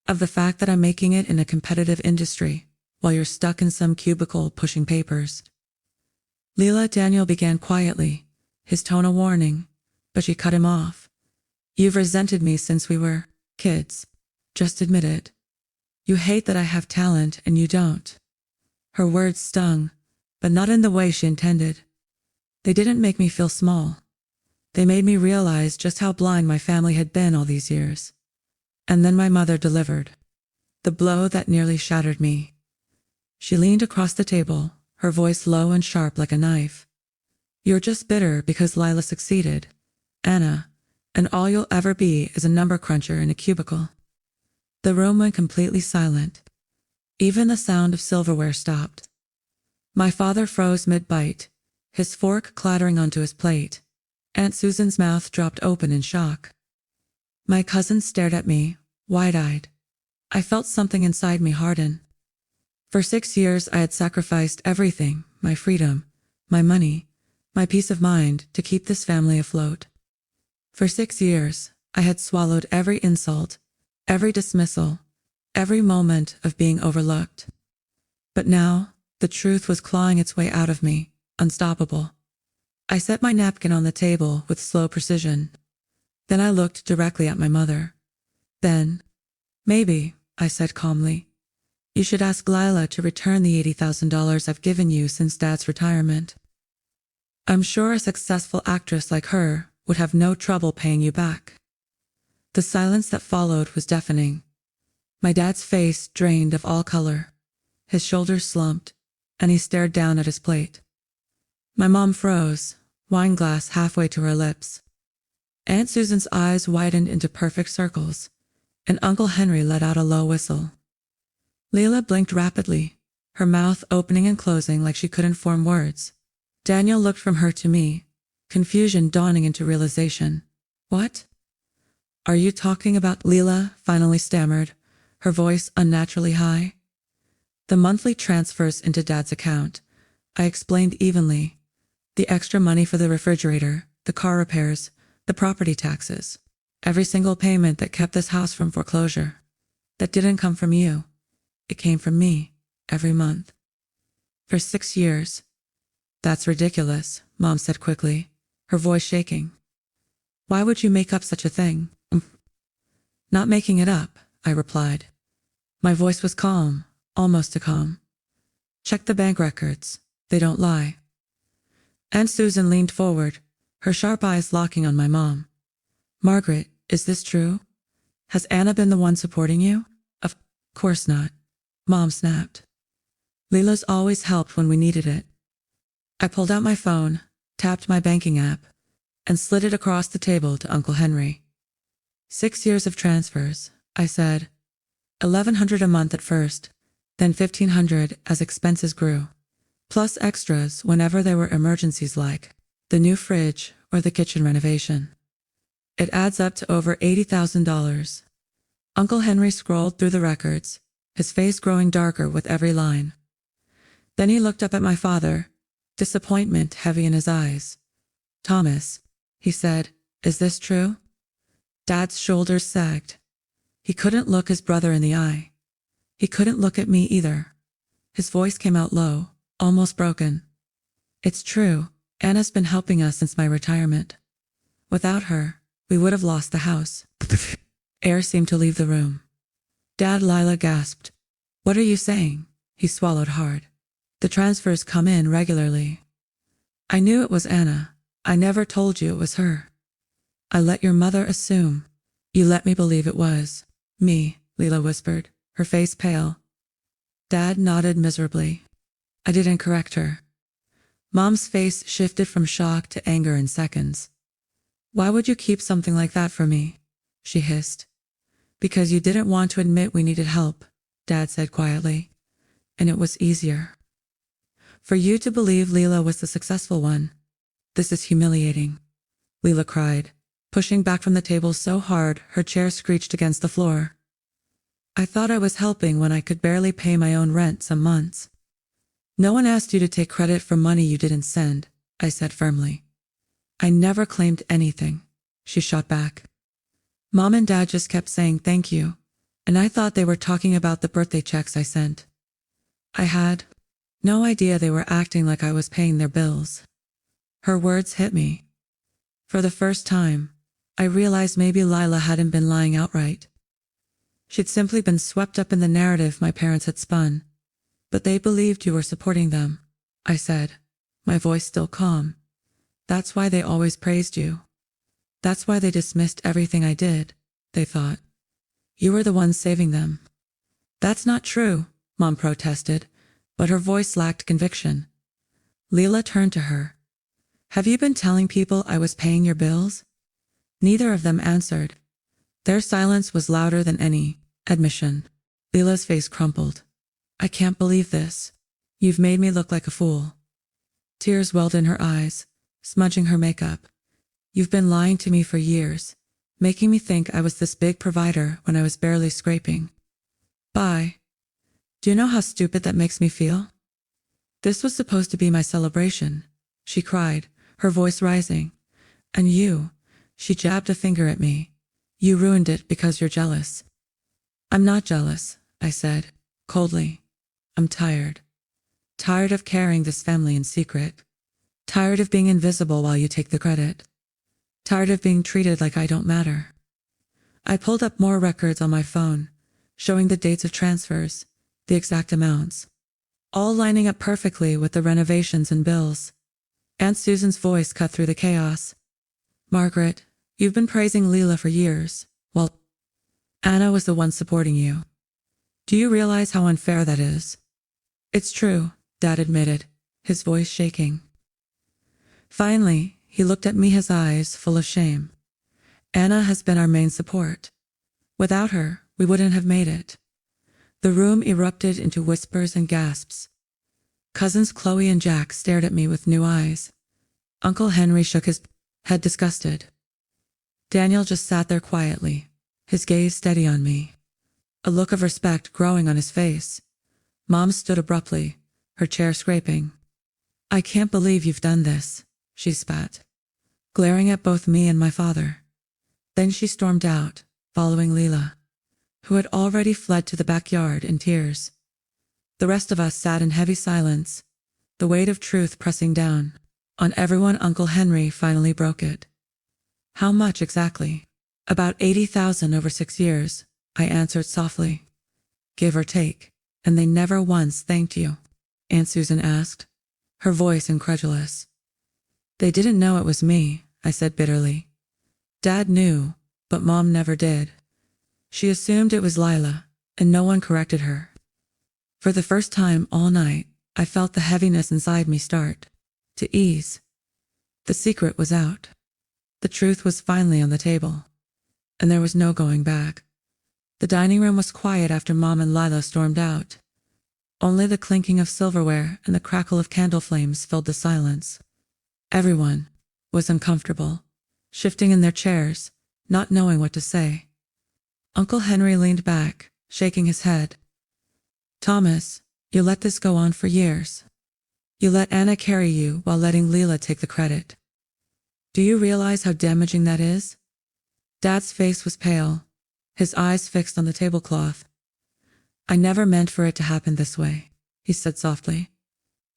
of the fact that I'm making it in a competitive industry, while you're stuck in some cubicle pushing papers. Leela, Daniel began quietly, his tone a warning, but she cut him off. You've resented me since we were kids. Just admit it. You hate that I have talent and you don't. Her words stung, but not in the way she intended. They didn't make me feel small. They made me realize just how blind my family had been all these years. And then my mother delivered. The blow that nearly shattered me. She leaned across the table, her voice low and sharp like a knife. You're just bitter because Lila succeeded, Anna, and all you'll ever be is a number cruncher in a cubicle. The room went completely silent. Even the sound of silverware stopped. My father froze mid-bite, his fork clattering onto his plate. Aunt Susan's mouth dropped open in shock. My cousin stared at me, wide-eyed. I felt something inside me harden. For 6 years I had sacrificed everything, my freedom, my money, my peace of mind, to keep this family afloat. For 6 years, I had swallowed every insult, every dismissal, every moment of being overlooked. But now, the truth was clawing its way out of me, unstoppable. I set my napkin on the table with slow precision. Then I looked directly at my mother. Then, maybe, I said calmly, you should ask Lila to return the $80,000 I've given you since Dad's retirement. I'm sure a successful actress like her would have no trouble paying you back. The silence that followed was deafening. My dad's face drained of all color. His shoulders slumped, and he stared down at his plate. My mom froze, wine glass halfway to her lips. Aunt Susan's eyes widened into perfect circles, and Uncle Henry let out a low whistle. Leela blinked rapidly, her mouth opening and closing like she couldn't form words. Daniel looked from her to me, confusion dawning into realization. What? Are you talking about? Leela finally stammered, her voice unnaturally high. The monthly transfers into Dad's account, I explained evenly. The extra money for the refrigerator, the car repairs, the property taxes. Every single payment that kept this house from foreclosure. That didn't come from you. It came from me, every month. For 6 years. That's ridiculous, Mom said quickly, her voice shaking. Why would you make up such a thing? Not making it up, I replied. My voice was calm, almost too calm. Check the bank records. They don't lie. Aunt Susan leaned forward, her sharp eyes locking on my mom. Margaret, is this true? Has Anna been the one supporting you? Of course not. Mom snapped. Leela's always helped when we needed it. I pulled out my phone, tapped my banking app, and slid it across the table to Uncle Henry. 6 years of transfers, I said. $1,100 a month at first, then $1,500 as expenses grew. Plus extras whenever there were emergencies like the new fridge or the kitchen renovation. It adds up to over $80,000. Uncle Henry scrolled through the records, his face growing darker with every line. Then he looked up at my father, disappointment heavy in his eyes. Thomas, he said, is this true? Dad's shoulders sagged. He couldn't look his brother in the eye. He couldn't look at me either. His voice came out low, almost broken. It's true, Anna's been helping us since my retirement. Without her, we would have lost the house. Air seemed to leave the room. Dad, Lila gasped. What are you saying? He swallowed hard. The transfers come in regularly. I knew it was Anna. I never told you it was her. I let your mother assume. You let me believe it was me, Leela whispered, her face pale. Dad nodded miserably. I didn't correct her. Mom's face shifted from shock to anger in seconds. Why would you keep something like that from me? She hissed. Because you didn't want to admit we needed help, Dad said quietly. And it was easier. For you to believe Leela was the successful one. This is humiliating, Leela cried, pushing back from the table so hard her chair screeched against the floor. I thought I was helping when I could barely pay my own rent some months. No one asked you to take credit for money you didn't send, I said firmly. I never claimed anything, she shot back. Mom and Dad just kept saying thank you, and I thought they were talking about the birthday checks I sent. I had no idea they were acting like I was paying their bills. Her words hit me. For the first time, I realized maybe Lila hadn't been lying outright. She'd simply been swept up in the narrative my parents had spun. But they believed you were supporting them, I said, my voice still calm. That's why they always praised you. That's why they dismissed everything I did, they thought. You were the one saving them. That's not true, Mom protested, but her voice lacked conviction. Leela turned to her. Have you been telling people I was paying your bills? Neither of them answered. Their silence was louder than any admission. Leela's face crumpled. I can't believe this. You've made me look like a fool. Tears welled in her eyes, smudging her makeup. You've been lying to me for years, making me think I was this big provider when I was barely scraping. Bye. Do you know how stupid that makes me feel? This was supposed to be my celebration, she cried, her voice rising. And you, she jabbed a finger at me. You ruined it because you're jealous. I'm not jealous, I said, coldly. I'm tired. Tired of carrying this family in secret. Tired of being invisible while you take the credit. Tired of being treated like I don't matter. I pulled up more records on my phone, showing the dates of transfers, the exact amounts, all lining up perfectly with the renovations and bills. Aunt Susan's voice cut through the chaos. Margaret, you've been praising Leela for years. Well, Anna was the one supporting you. Do you realize how unfair that is? It's true, Dad admitted, his voice shaking. Finally, he looked at me, his eyes full of shame. Anna has been our main support. Without her, we wouldn't have made it. The room erupted into whispers and gasps. Cousins Chloe and Jack stared at me with new eyes. Uncle Henry shook his head disgusted. Daniel just sat there quietly, his gaze steady on me, a look of respect growing on his face. Mom stood abruptly, her chair scraping. I can't believe you've done this, she spat, glaring at both me and my father. Then she stormed out, following Leela, who had already fled to the backyard in tears. The rest of us sat in heavy silence, the weight of truth pressing down on everyone. Uncle Henry finally broke it. How much exactly? About 80,000 over 6 years, I answered softly. Give or take. And they never once thanked you? Aunt Susan asked, her voice incredulous. They didn't know it was me, I said bitterly. Dad knew, but Mom never did. She assumed it was Lila, and no one corrected her. For the first time all night, I felt the heaviness inside me start to ease. The secret was out. The truth was finally on the table, and there was no going back. The dining room was quiet after Mom and Lila stormed out. Only the clinking of silverware and the crackle of candle flames filled the silence. Everyone was uncomfortable, shifting in their chairs, not knowing what to say. Uncle Henry leaned back, shaking his head. Thomas, you let this go on for years. You let Anna carry you while letting Leela take the credit. Do you realize how damaging that is? Dad's face was pale, his eyes fixed on the tablecloth. I never meant for it to happen this way, he said softly.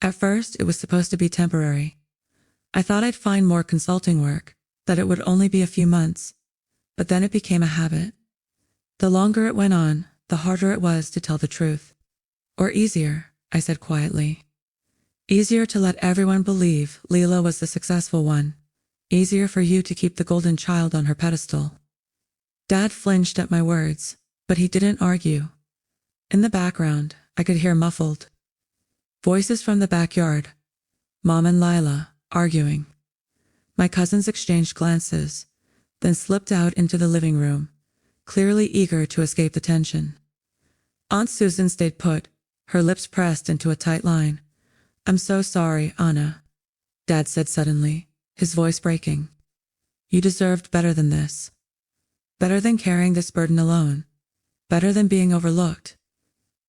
At first, it was supposed to be temporary. I thought I'd find more consulting work, that it would only be a few months. But then it became a habit. The longer it went on, the harder it was to tell the truth. Or easier, I said quietly. Easier to let everyone believe Leela was the successful one. Easier for you to keep the golden child on her pedestal. Dad flinched at my words, but he didn't argue. In the background, I could hear muffled voices from the backyard. Mom and Lila, arguing. My cousins exchanged glances, then slipped out into the living room, clearly eager to escape the tension. Aunt Susan stayed put, her lips pressed into a tight line. I'm so sorry, Anna, Dad said suddenly, his voice breaking. You deserved better than this. Better than carrying this burden alone. Better than being overlooked.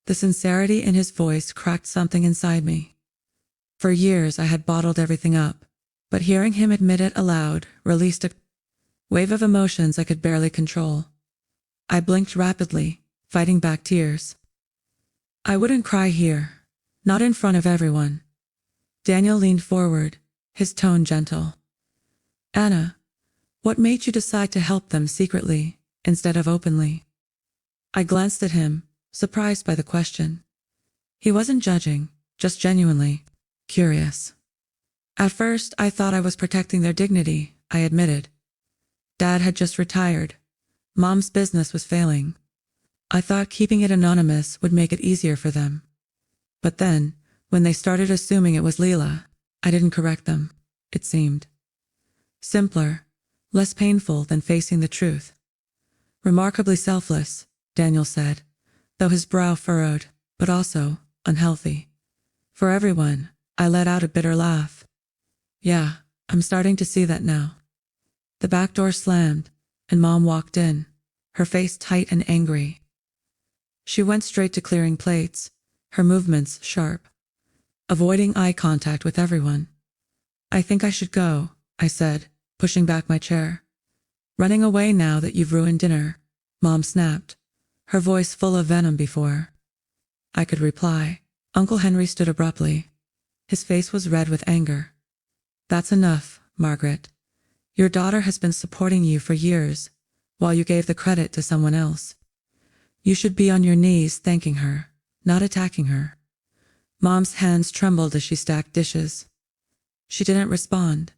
The sincerity in his voice cracked something inside me. For years I had bottled everything up, but hearing him admit it aloud released a wave of emotions I could barely control. I blinked rapidly, fighting back tears. I wouldn't cry here. Not in front of everyone. Daniel leaned forward, his tone gentle. Anna, what made you decide to help them secretly, instead of openly? I glanced at him, surprised by the question. He wasn't judging, just genuinely curious. At first, I thought I was protecting their dignity, I admitted. Dad had just retired. Mom's business was failing. I thought keeping it anonymous would make it easier for them. But then, when they started assuming it was Leela, I didn't correct them, it seemed. Simpler, less painful than facing the truth. Remarkably selfless, Daniel said, though his brow furrowed, but also unhealthy. For everyone, I let out a bitter laugh. Yeah, I'm starting to see that now. The back door slammed, and Mom walked in, her face tight and angry. She went straight to clearing plates, her movements sharp, avoiding eye contact with everyone. I think I should go, I said, pushing back my chair. Running away now that you've ruined dinner, Mom snapped, her voice full of venom before I could reply. Uncle Henry stood abruptly. His face was red with anger. That's enough, Margaret. Your daughter has been supporting you for years, while you gave the credit to someone else. You should be on your knees thanking her, not attacking her. Mom's hands trembled as she stacked dishes. She didn't respond.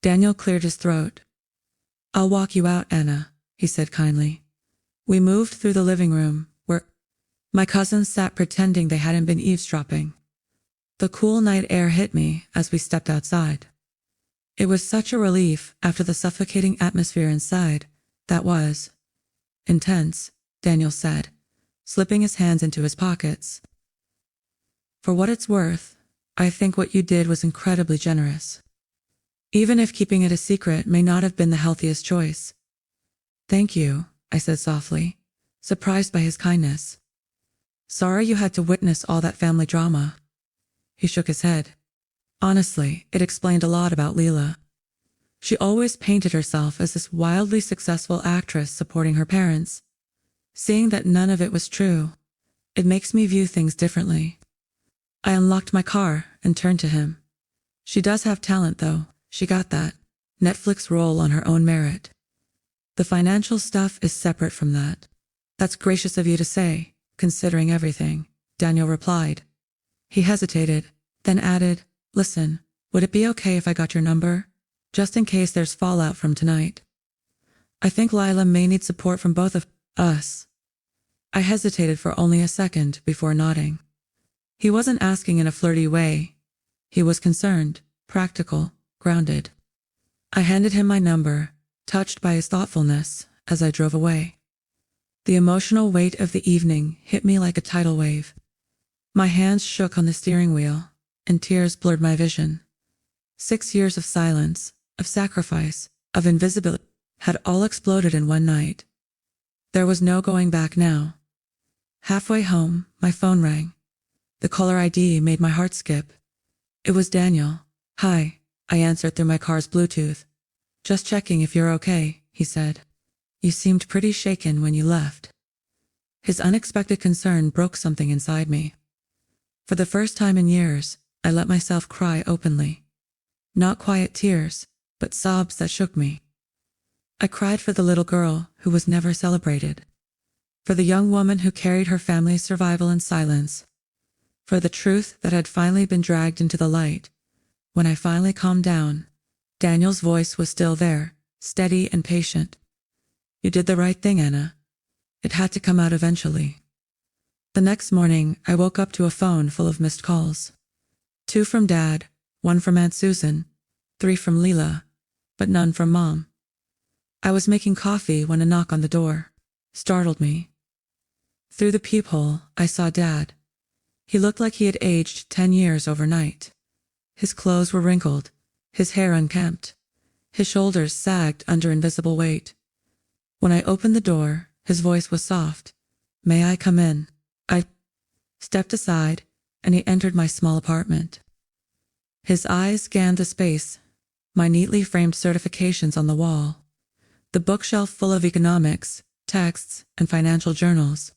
Daniel cleared his throat. I'll walk you out, Anna, he said kindly. We moved through the living room, where my cousins sat pretending they hadn't been eavesdropping. The cool night air hit me as we stepped outside. It was such a relief after the suffocating atmosphere inside that was intense, Daniel said, slipping his hands into his pockets. For what it's worth, I think what you did was incredibly generous. Even if keeping it a secret may not have been the healthiest choice. Thank you, I said softly, surprised by his kindness. Sorry you had to witness all that family drama. He shook his head. Honestly, it explained a lot about Leela. She always painted herself as this wildly successful actress supporting her parents. Seeing that none of it was true, it makes me view things differently. I unlocked my car and turned to him. She does have talent, though. She got that Netflix role on her own merit. The financial stuff is separate from that. That's gracious of you to say, considering everything, Daniel replied. He hesitated, then added, Listen, would it be okay if I got your number? Just in case there's fallout from tonight. I think Lila may need support from both of us. I hesitated for only a second before nodding. He wasn't asking in a flirty way. He was concerned, practical, grounded. I handed him my number, touched by his thoughtfulness, as I drove away. The emotional weight of the evening hit me like a tidal wave. My hands shook on the steering wheel, and tears blurred my vision. 6 years of silence, of sacrifice, of invisibility, had all exploded in one night. There was no going back now. Halfway home, my phone rang. The caller ID made my heart skip. It was Daniel. Hi, I answered through my car's Bluetooth. Just checking if you're okay, he said. You seemed pretty shaken when you left. His unexpected concern broke something inside me. For the first time in years, I let myself cry openly. Not quiet tears, but sobs that shook me. I cried for the little girl who was never celebrated. For the young woman who carried her family's survival in silence. For the truth that had finally been dragged into the light. When I finally calmed down, Daniel's voice was still there, steady and patient. You did the right thing, Anna. It had to come out eventually. The next morning, I woke up to a phone full of missed calls. 2 from Dad, 1 from Aunt Susan, 3 from Leela, but none from Mom. I was making coffee when a knock on the door startled me. Through the peephole, I saw Dad. He looked like he had aged 10 years overnight. His clothes were wrinkled, his hair unkempt. His shoulders sagged under invisible weight. When I opened the door, his voice was soft. May I come in? I stepped aside, and he entered my small apartment. His eyes scanned the space, my neatly framed certifications on the wall, the bookshelf full of economics, texts, and financial journals.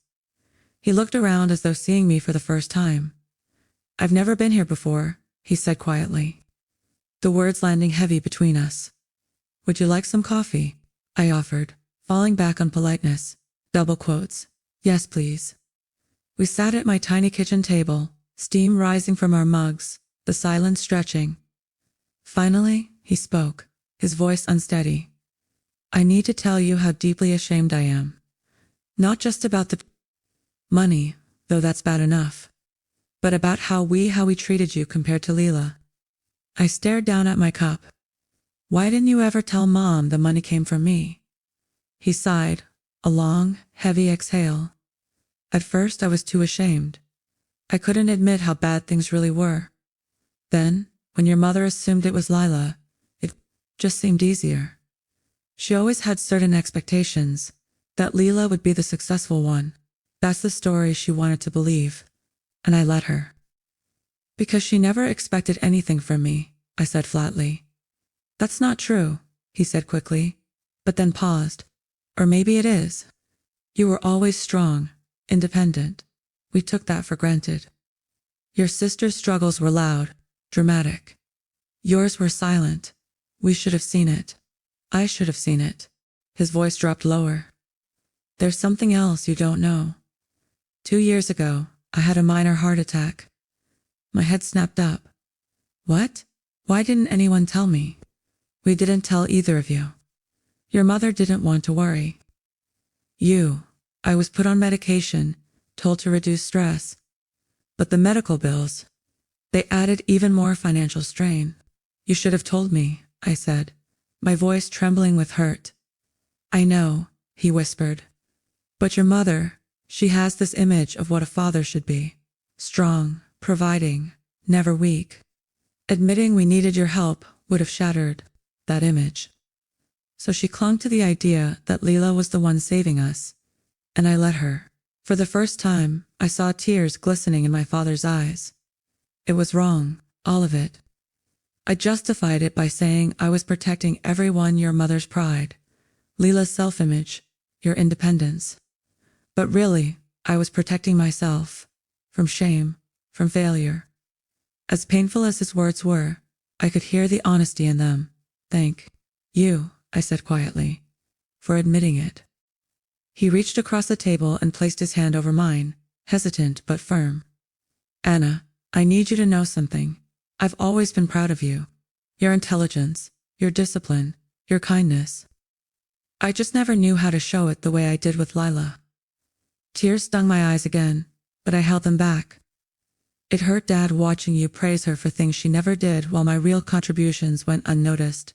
He looked around as though seeing me for the first time. "I've never been here before," he said quietly, the words landing heavy between us. "Would you like some coffee?" I offered, falling back on politeness. Double quotes. "Yes, please." We sat at my tiny kitchen table, steam rising from our mugs, the silence stretching. Finally, he spoke, his voice unsteady. "I need to tell you how deeply ashamed I am. Not just about the money, though that's bad enough, but about how we treated you compared to Leela." I stared down at my cup. "Why didn't you ever tell Mom the money came from me?" He sighed, a long, heavy exhale. "At first I was too ashamed. I couldn't admit how bad things really were. Then, when your mother assumed it was Lila, it just seemed easier. She always had certain expectations, that Leela would be the successful one. That's the story she wanted to believe, and I let her. Because she never expected anything from me," I said flatly. "That's not true," he said quickly, but then paused. "Or maybe it is. You were always strong, independent. We took that for granted. Your sister's struggles were loud, dramatic. Yours were silent. We should have seen it. I should have seen it." His voice dropped lower. "There's something else you don't know. 2 years ago, I had a minor heart attack." My head snapped up. "What? Why didn't anyone tell me?" "We didn't tell either of you. Your mother didn't want to worry. I was put on medication, told to reduce stress. But the medical bills, they added even more financial strain." "You should have told me," I said, my voice trembling with hurt. "I know," he whispered. "But your mother, she has this image of what a father should be. Strong, providing, never weak. Admitting we needed your help would have shattered that image. So she clung to the idea that Leela was the one saving us, and I let her. For the first time, I saw tears glistening in my father's eyes. It was wrong, all of it. I justified it by saying I was protecting everyone, your mother's pride, Leela's self-image, your independence. But really, I was protecting myself, from shame, from failure." As painful as his words were, I could hear the honesty in them. "Thank you," I said quietly, "for admitting it." He reached across the table and placed his hand over mine, hesitant but firm. "Anna, I need you to know something. I've always been proud of you. Your intelligence, your discipline, your kindness. I just never knew how to show it the way I did with Lila." Tears stung my eyes again, but I held them back. "It hurt Dad watching you praise her for things she never did while my real contributions went unnoticed.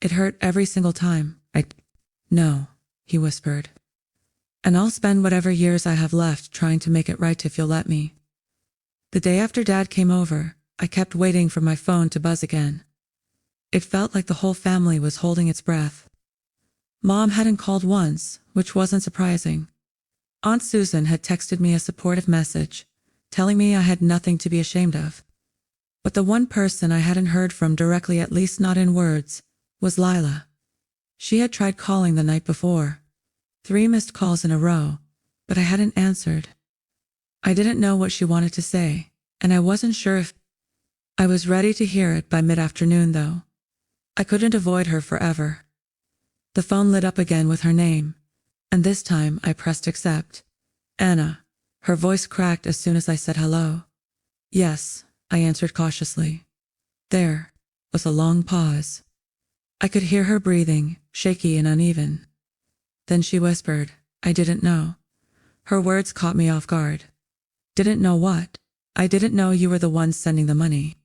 It hurt every single time. No," he whispered. "And I'll spend whatever years I have left trying to make it right if you'll let me." The day after Dad came over, I kept waiting for my phone to buzz again. It felt like the whole family was holding its breath. Mom hadn't called once, which wasn't surprising. Aunt Susan had texted me a supportive message, telling me I had nothing to be ashamed of. But the one person I hadn't heard from directly, at least not in words, was Lila. She had tried calling the night before. 3 missed calls in a row, but I hadn't answered. I didn't know what she wanted to say, and I wasn't sure if I was ready to hear it by mid-afternoon, though. I couldn't avoid her forever. The phone lit up again with her name, and this time I pressed accept. "Anna." Her voice cracked as soon as I said hello. "Yes," I answered cautiously. There was a long pause. I could hear her breathing, shaky and uneven. Then she whispered, "I didn't know." Her words caught me off guard. "Didn't know what?" "I didn't know you were the one sending the money."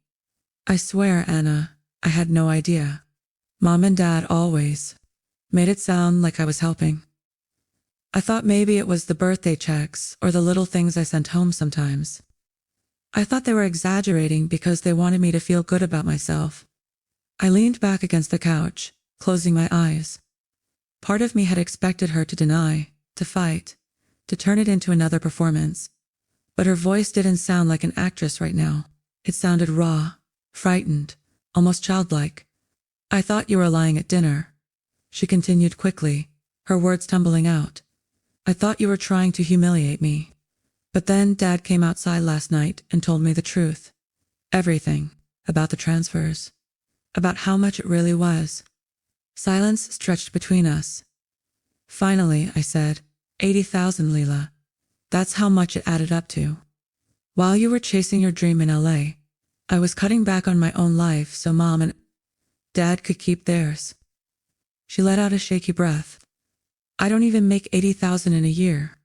"I swear, Anna, I had no idea. Mom and Dad always made it sound like I was helping. I thought maybe it was the birthday checks or the little things I sent home sometimes. I thought they were exaggerating because they wanted me to feel good about myself." I leaned back against the couch, closing my eyes. Part of me had expected her to deny, to fight, to turn it into another performance. But her voice didn't sound like an actress right now. It sounded raw, frightened, almost childlike. "I thought you were lying at dinner," she continued quickly, her words tumbling out. "I thought you were trying to humiliate me. But then Dad came outside last night and told me the truth. Everything. About the transfers. About how much it really was. Silence stretched between us. Finally, I said, 80,000, Leela. That's how much it added up to. While you were chasing your dream in LA, I was cutting back on my own life so Mom and Dad could keep theirs. She let out a shaky breath. I don't even make 80,000 in a year.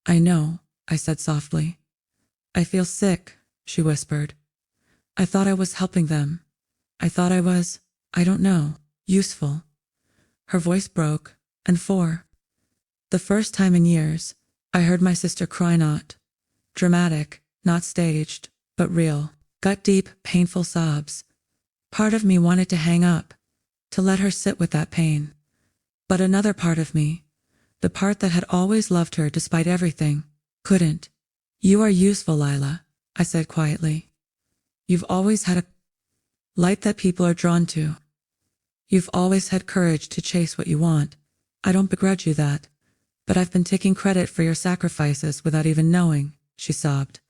I know, I said softly. I feel sick, she whispered. I thought I was helping them. I thought I was, I don't know, useful. Her voice broke, and for the first time in years, I heard my sister cry, not dramatic, not staged, but real, gut-deep, painful sobs. Part of me wanted to hang up, to let her sit with that pain. But another part of me, the part that had always loved her despite everything, couldn't. You are useful, Lila, I said quietly. You've always had a light that people are drawn to. You've always had courage to chase what you want. I don't begrudge you that. But I've been taking credit for your sacrifices without even knowing, she sobbed.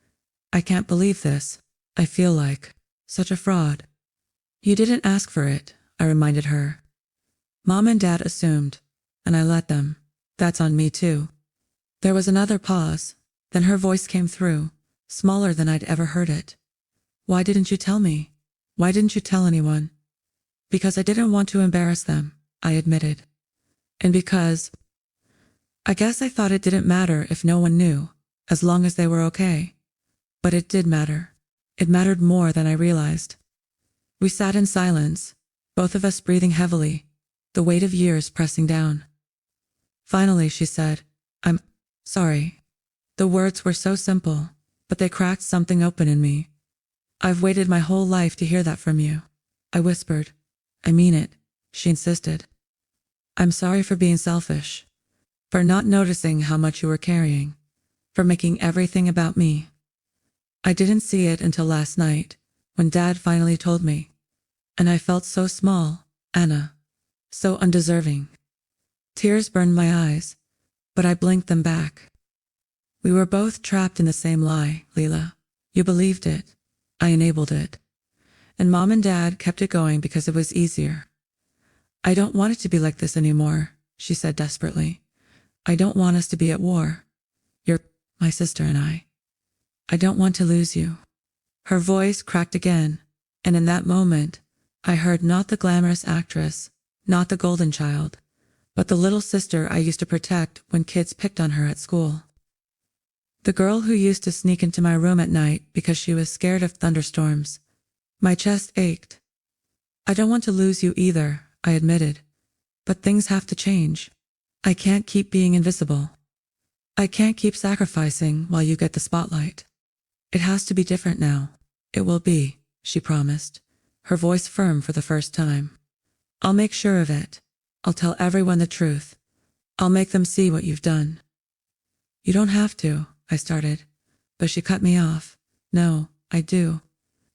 I can't believe this. I feel like such a fraud. You didn't ask for it, I reminded her. Mom and Dad assumed, and I let them. That's on me too. There was another pause, then her voice came through, smaller than I'd ever heard it. Why didn't you tell me? Why didn't you tell anyone? Because I didn't want to embarrass them, I admitted. And because I guess I thought it didn't matter if no one knew, as long as they were okay. But it did matter. It mattered more than I realized. We sat in silence, both of us breathing heavily, the weight of years pressing down. Finally, she said, I'm sorry. The words were so simple, but they cracked something open in me. I've waited my whole life to hear that from you, I whispered. I mean it, she insisted. I'm sorry for being selfish, for not noticing how much you were carrying, for making everything about me. I didn't see it until last night, when Dad finally told me. And I felt so small, Anna, so undeserving. Tears burned my eyes, but I blinked them back. We were both trapped in the same lie, Leela. You believed it. I enabled it. And Mom and Dad kept it going because it was easier. I don't want it to be like this anymore, she said desperately. I don't want us to be at war. You're my sister and I. I don't want to lose you. Her voice cracked again, and in that moment, I heard not the glamorous actress, not the golden child, but the little sister I used to protect when kids picked on her at school. The girl who used to sneak into my room at night because she was scared of thunderstorms. My chest ached. I don't want to lose you either, I admitted. But things have to change. I can't keep being invisible. I can't keep sacrificing while you get the spotlight. It has to be different now. It will be, she promised, her voice firm for the first time. I'll make sure of it. I'll tell everyone the truth. I'll make them see what you've done. You don't have to, I started, but she cut me off. No, I do.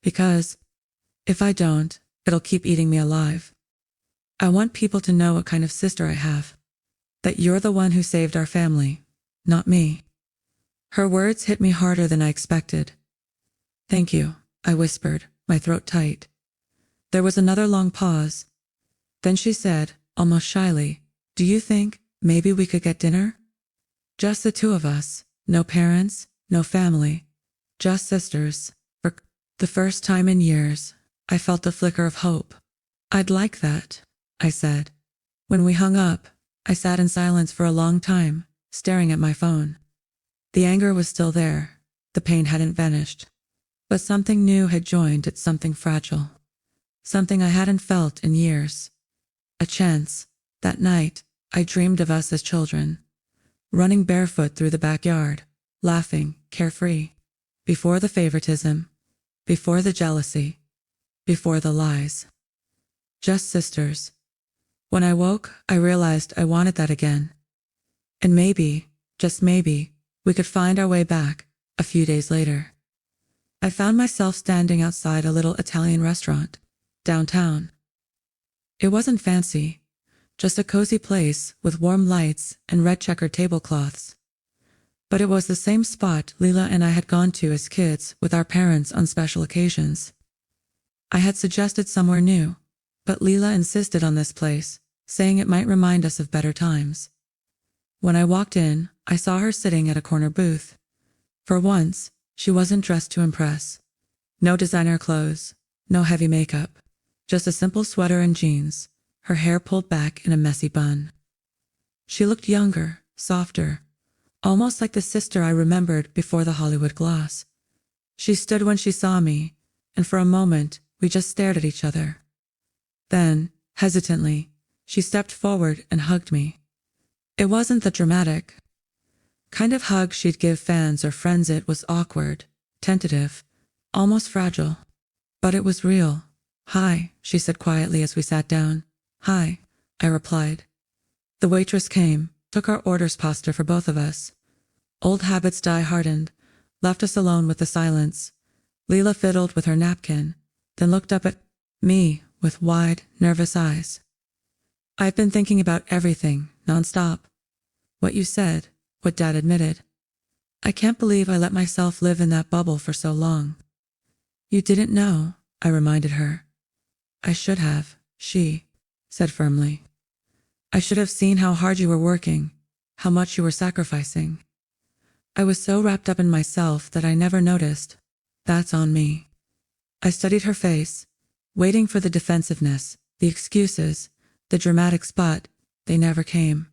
Because if I don't, it'll keep eating me alive. I want people to know what kind of sister I have. That you're the one who saved our family, not me. Her words hit me harder than I expected. Thank you, I whispered, my throat tight. There was another long pause. Then she said, almost shyly, do you think maybe we could get dinner? Just the two of us, no parents, no family, just sisters. For the first time in years, I felt a flicker of hope. I'd like that, I said. When we hung up, I sat in silence for a long time, staring at my phone. The anger was still there, the pain hadn't vanished. But something new had joined it, something fragile. Something I hadn't felt in years. A chance. That night, I dreamed of us as children. Running barefoot through the backyard, laughing, carefree. Before the favoritism, before the jealousy, before the lies. Just sisters. When I woke, I realized I wanted that again. And maybe, just maybe, we could find our way back, a few days later. I found myself standing outside a little Italian restaurant, downtown. It wasn't fancy, just a cozy place with warm lights and red checkered tablecloths. But it was the same spot Leela and I had gone to as kids with our parents on special occasions. I had suggested somewhere new, but Leela insisted on this place, saying it might remind us of better times. When I walked in, I saw her sitting at a corner booth. For once, she wasn't dressed to impress. No designer clothes, no heavy makeup, just a simple sweater and jeans, her hair pulled back in a messy bun. She looked younger, softer, almost like the sister I remembered before the Hollywood gloss. She stood when she saw me, and for a moment, we just stared at each other. Then, hesitantly, she stepped forward and hugged me. It wasn't the dramatic kind of hug she'd give fans or friends. It was awkward, tentative, almost fragile. But it was real. "Hi," she said quietly as we sat down. "Hi," I replied. The waitress came, took our orders, pasta for both of us. Old habits die hardened, left us alone with the silence. Leela fiddled with her napkin, then looked up at me with wide, nervous eyes. "I've been thinking about everything, nonstop. What you said, what Dad admitted. I can't believe I let myself live in that bubble for so long." "You didn't know," I reminded her. "I should have," she said firmly. "I should have seen how hard you were working, how much you were sacrificing. I was so wrapped up in myself that I never noticed. That's on me." I studied her face, waiting for the defensiveness, the excuses, the dramatic spot. They never came.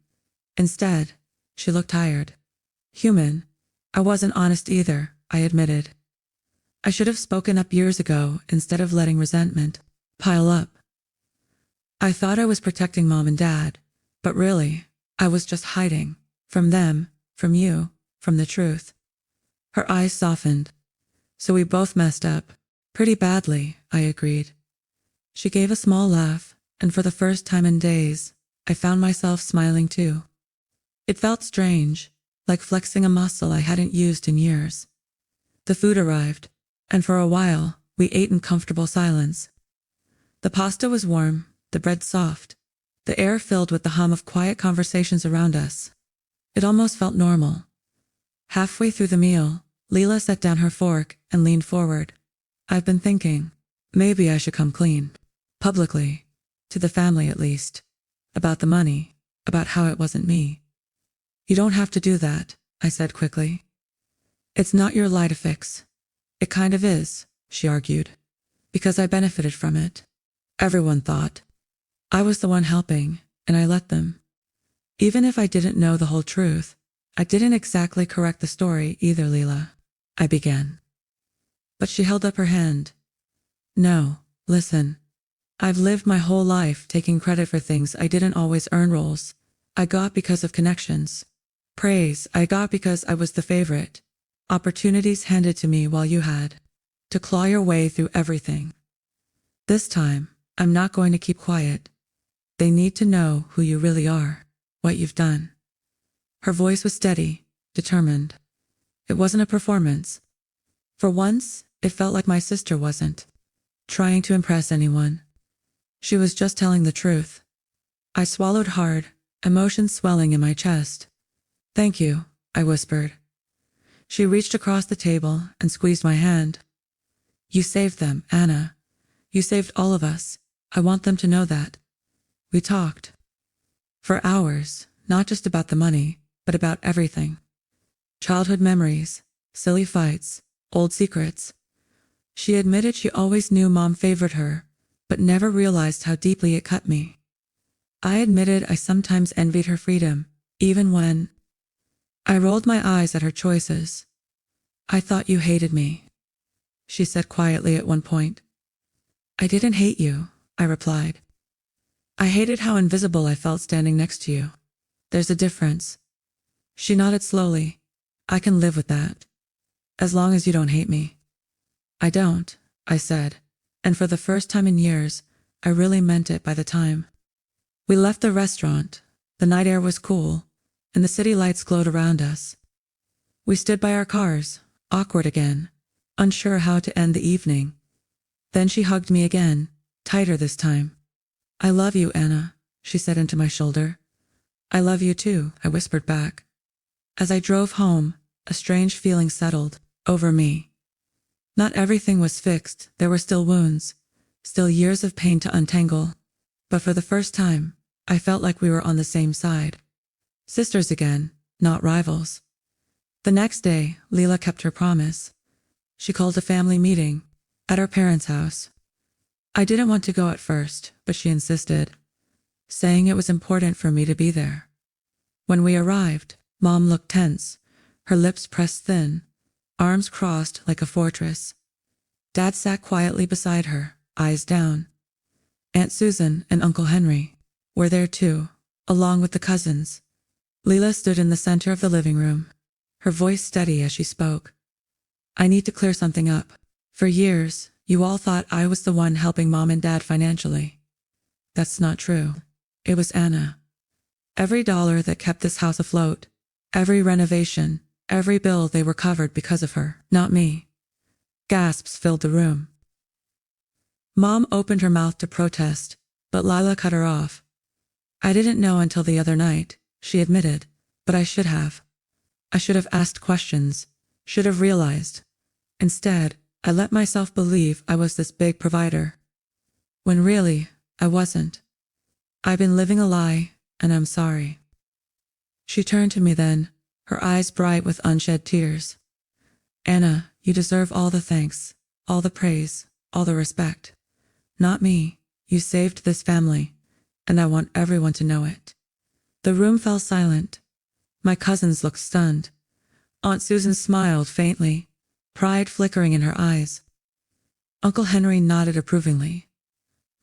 Instead, she looked tired. Human. I wasn't honest either, I admitted. I should have spoken up years ago instead of letting resentment pile up. I thought I was protecting Mom and Dad, but really, I was just hiding. From them, from you, from the truth. Her eyes softened. "So we both messed up. Pretty badly," I agreed. She gave a small laugh, and for the first time in days, I found myself smiling too. It felt strange, like flexing a muscle I hadn't used in years. The food arrived, and for a while, we ate in comfortable silence. The pasta was warm, the bread soft, the air filled with the hum of quiet conversations around us. It almost felt normal. Halfway through the meal, Leela set down her fork and leaned forward. "I've been thinking, maybe I should come clean. Publicly. To the family at least. About the money, about how it wasn't me." "You don't have to do that," I said quickly. "It's not your lie to fix." "It kind of is," she argued. "Because I benefited from it. Everyone thought. I was the one helping, and I let them. Even if I didn't know the whole truth, I didn't exactly correct the story either, Leela," I began. But she held up her hand. "No, listen. I've lived my whole life taking credit for things I didn't always earn. Roles I got because of connections. Praise I got because I was the favorite. Opportunities handed to me while you had to claw your way through everything. This time, I'm not going to keep quiet. They need to know who you really are, what you've done." Her voice was steady, determined. It wasn't a performance. For once, it felt like my sister wasn't trying to impress anyone. She was just telling the truth. I swallowed hard, emotions swelling in my chest. "Thank you," I whispered. She reached across the table and squeezed my hand. "You saved them, Anna. You saved all of us. I want them to know that." We talked. For hours, not just about the money, but about everything. Childhood memories, silly fights, old secrets. She admitted she always knew Mom favored her, but never realized how deeply it cut me. I admitted I sometimes envied her freedom, even when I rolled my eyes at her choices. "I thought you hated me," she said quietly at one point. "I didn't hate you," I replied. "I hated how invisible I felt standing next to you. There's a difference." She nodded slowly. "I can live with that. As long as you don't hate me." "I don't," I said, and for the first time in years, I really meant it by the time. We left the restaurant. The night air was cool, and the city lights glowed around us. We stood by our cars, awkward again, unsure how to end the evening. Then she hugged me again, tighter this time. "I love you, Anna," she said into my shoulder. "I love you too," I whispered back. As I drove home, a strange feeling settled over me. Not everything was fixed, there were still wounds, still years of pain to untangle. But for the first time, I felt like we were on the same side. Sisters again, not rivals. The next day, Leela kept her promise. She called a family meeting at our parents' house. I didn't want to go at first, but she insisted, saying it was important for me to be there. When we arrived, Mom looked tense, her lips pressed thin, arms crossed like a fortress. Dad sat quietly beside her, eyes down. Aunt Susan and Uncle Henry were there too, along with the cousins. Leela stood in the center of the living room, her voice steady as she spoke. I need to clear something up. For years, you all thought I was the one helping Mom and Dad financially. That's not true. It was Anna. Every dollar that kept this house afloat, every renovation, every bill, they were covered because of her, not me. Gasps filled the room. Mom opened her mouth to protest, but Lila cut her off. I didn't know until the other night, she admitted, but I should have. I should have asked questions, should have realized. Instead, I let myself believe I was this big provider, when really, I wasn't. I've been living a lie, and I'm sorry. She turned to me then, her eyes bright with unshed tears. Anna, you deserve all the thanks, all the praise, all the respect. Not me. You saved this family, and I want everyone to know it. The room fell silent. My cousins looked stunned. Aunt Susan smiled faintly, pride flickering in her eyes. Uncle Henry nodded approvingly.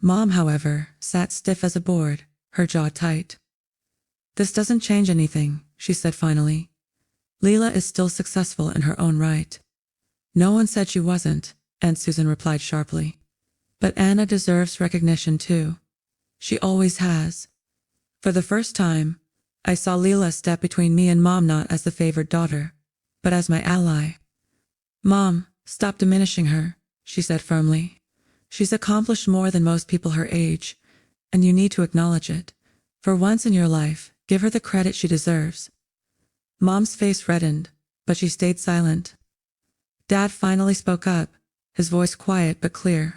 Mom, however, sat stiff as a board, her jaw tight. This doesn't change anything, she said finally. Leela is still successful in her own right. No one said she wasn't, Aunt Susan replied sharply. But Anna deserves recognition too. She always has. For the first time, I saw Leela step between me and Mom, not as the favored daughter, but as my ally. Mom, stop diminishing her, she said firmly. She's accomplished more than most people her age, and you need to acknowledge it. For once in your life, give her the credit she deserves. Mom's face reddened, but she stayed silent. Dad finally spoke up, his voice quiet but clear.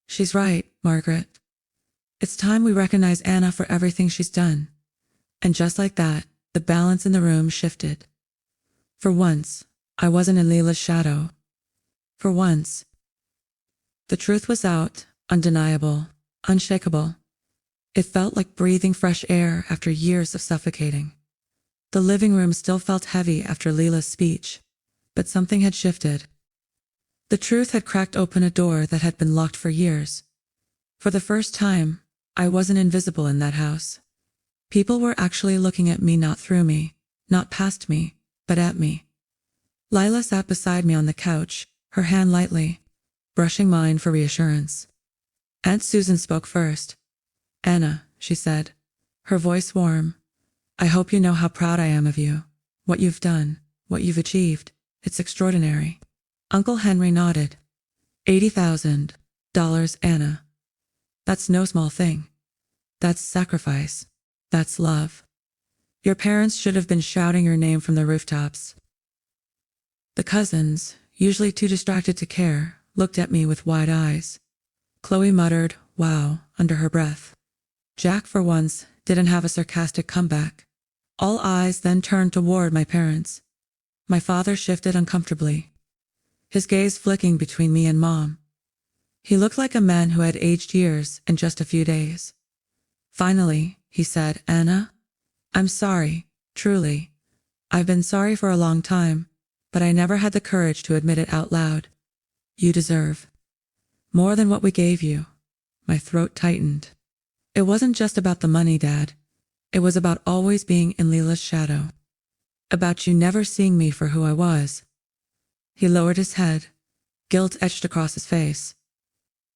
She's right, Margaret. It's time we recognize Anna for everything she's done. And just like that, the balance in the room shifted. For once, I wasn't in Leela's shadow. For once. The truth was out, undeniable, unshakable. It felt like breathing fresh air after years of suffocating. The living room still felt heavy after Leela's speech, but something had shifted. The truth had cracked open a door that had been locked for years. For the first time, I wasn't invisible in that house. People were actually looking at me, not through me, not past me, but at me. Lila sat beside me on the couch, her hand lightly, brushing mine for reassurance. Aunt Susan spoke first. Anna, she said, her voice warm, I hope you know how proud I am of you. What you've done, what you've achieved, it's extraordinary. Uncle Henry nodded. $80,000, Anna. That's no small thing. That's sacrifice. That's love. Your parents should have been shouting your name from the rooftops. The cousins, usually too distracted to care, looked at me with wide eyes. Chloe muttered, wow, under her breath. Jack, for once, didn't have a sarcastic comeback. All eyes then turned toward my parents. My father shifted uncomfortably, his gaze flicking between me and Mom. He looked like a man who had aged years in just a few days. Finally, he said, Anna, I'm sorry, truly. I've been sorry for a long time, but I never had the courage to admit it out loud. You deserve more than what we gave you. My throat tightened. It wasn't just about the money, Dad. It was about always being in Leela's shadow. About you never seeing me for who I was. He lowered his head, guilt etched across his face.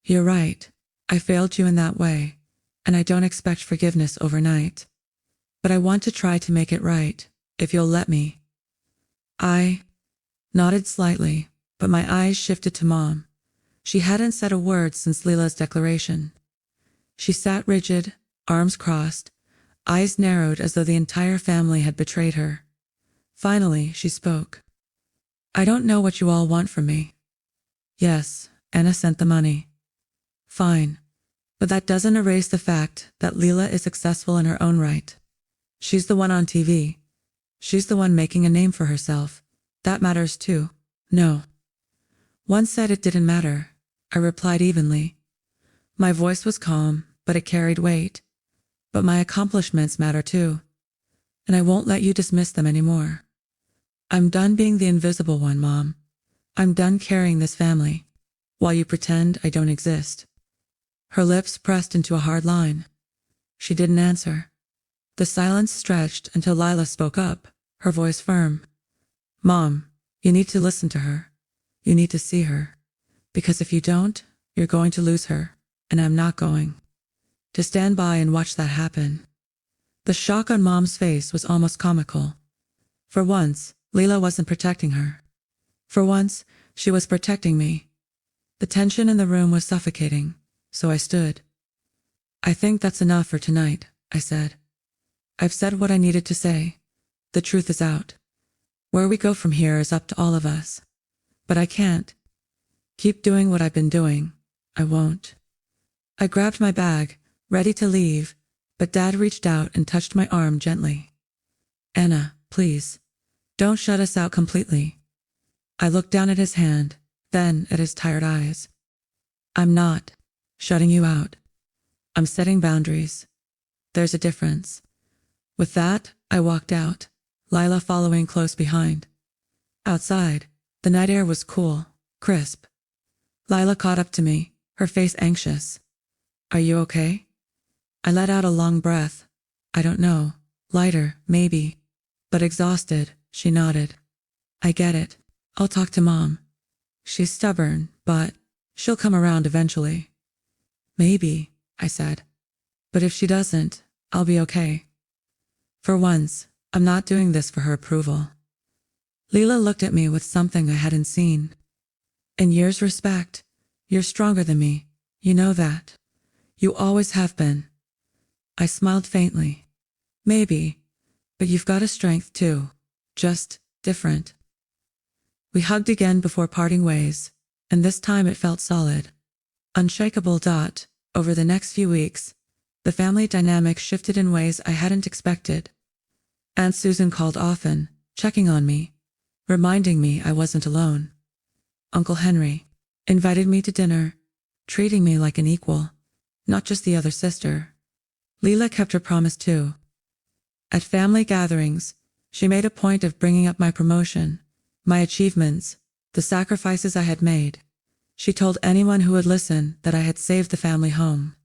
You're right. I failed you in that way, and I don't expect forgiveness overnight. But I want to try to make it right, if you'll let me. I nodded slightly, but my eyes shifted to Mom. She hadn't said a word since Leela's declaration. She sat rigid, arms crossed, eyes narrowed as though the entire family had betrayed her. Finally, she spoke. I don't know what you all want from me. Yes, Anna sent the money. Fine. But that doesn't erase the fact that Leela is successful in her own right. She's the one on TV. She's the one making a name for herself. That matters too. No. One said it didn't matter. I replied evenly. My voice was calm, but it carried weight. But my accomplishments matter too. And I won't let you dismiss them anymore. I'm done being the invisible one, Mom. I'm done carrying this family, while you pretend I don't exist. Her lips pressed into a hard line. She didn't answer. The silence stretched until Lila spoke up, her voice firm. Mom, you need to listen to her. You need to see her. Because if you don't, you're going to lose her, and I'm not going to stand by and watch that happen. The shock on Mom's face was almost comical. For once, Leela wasn't protecting her. For once, she was protecting me. The tension in the room was suffocating, so I stood. I think that's enough for tonight, I said. I've said what I needed to say. The truth is out. Where we go from here is up to all of us. But I can't keep doing what I've been doing. I won't. I grabbed my bag, ready to leave, but Dad reached out and touched my arm gently. Anna, please, don't shut us out completely. I looked down at his hand, then at his tired eyes. I'm not shutting you out. I'm setting boundaries. There's a difference. With that, I walked out, Lila following close behind. Outside, the night air was cool, crisp. Lila caught up to me, her face anxious. Are you okay? I let out a long breath. I don't know. Lighter, maybe. But exhausted, she nodded. I get it. I'll talk to Mom. She's stubborn, but she'll come around eventually. Maybe, I said. But if she doesn't, I'll be okay. For once, I'm not doing this for her approval. Leela looked at me with something I hadn't seen. In years' respect, you're stronger than me. You know that. You always have been. I smiled faintly. Maybe, but you've got a strength too. Just different. We hugged again before parting ways, and this time it felt solid. Unshakable. Over the next few weeks, the family dynamic shifted in ways I hadn't expected. Aunt Susan called often, checking on me, reminding me I wasn't alone. Uncle Henry invited me to dinner, treating me like an equal, not just the other sister. Leela kept her promise too. At family gatherings, she made a point of bringing up my promotion, my achievements, the sacrifices I had made. She told anyone who would listen that I had saved the family home.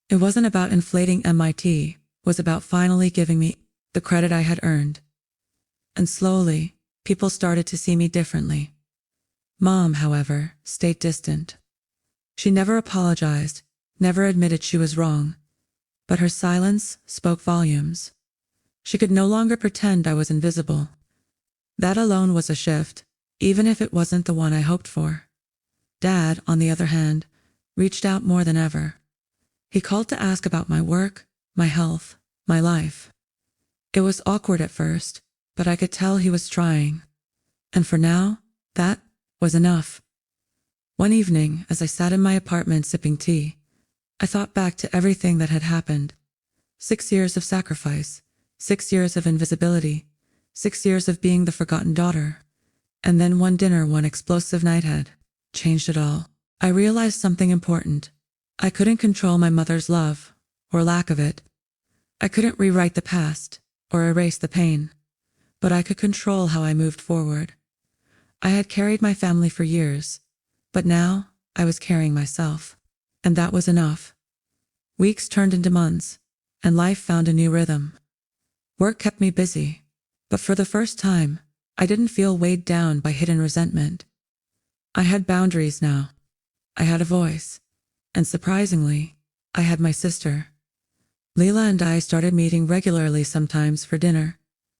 It wasn't about inflating MIT, it was about finally giving me the credit I had earned. And slowly, people started to see me differently. Mom, however, stayed distant. She never apologized, never admitted she was wrong, but her silence spoke volumes. She could no longer pretend I was invisible. That alone was a shift, even if it wasn't the one I hoped for. Dad, on the other hand, reached out more than ever. He called to ask about my work, my health, my life. It was awkward at first, but I could tell he was trying. And for now, that was enough. One evening, as I sat in my apartment sipping tea, I thought back to everything that had happened. 6 years of sacrifice, 6 years of invisibility, 6 years of being the forgotten daughter. And then one dinner, one explosive night had changed it all. I realized something important. I couldn't control my mother's love, or lack of it. I couldn't rewrite the past, or erase the pain. But I could control how I moved forward. I had carried my family for years, but now I was carrying myself. And that was enough. Weeks turned into months, and life found a new rhythm. Work kept me busy, but for the first time, I didn't feel weighed down by hidden resentment. I had boundaries now. I had a voice. And surprisingly, I had my sister. Leela and I started meeting regularly, sometimes for dinner,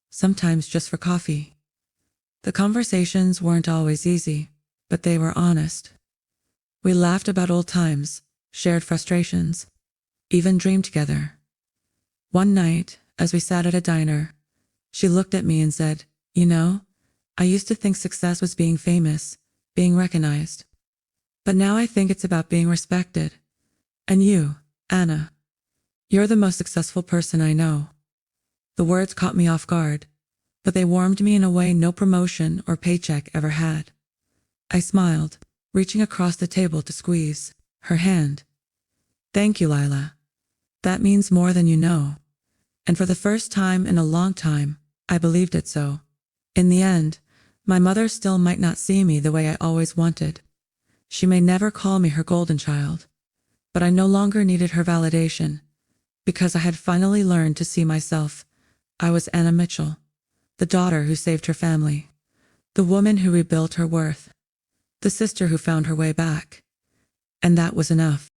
sometimes just for coffee. The conversations weren't always easy, but they were honest. We laughed about old times, shared frustrations, even dreamed together. One night, as we sat at a diner, she looked at me and said, "You know, I used to think success was being famous, being recognized. But now I think it's about being respected. And you, Anna, you're the most successful person I know. The words caught me off guard, but they warmed me in a way no promotion or paycheck ever had. I smiled, reaching across the table to squeeze her hand. Thank you, Lila. That means more than you know. And for the first time in a long time, I believed it so. In the end, my mother still might not see me the way I always wanted. She may never call me her golden child. But I no longer needed her validation, because I had finally learned to see myself. I was Anna Mitchell, the daughter who saved her family, the woman who rebuilt her worth, the sister who found her way back. And that was enough.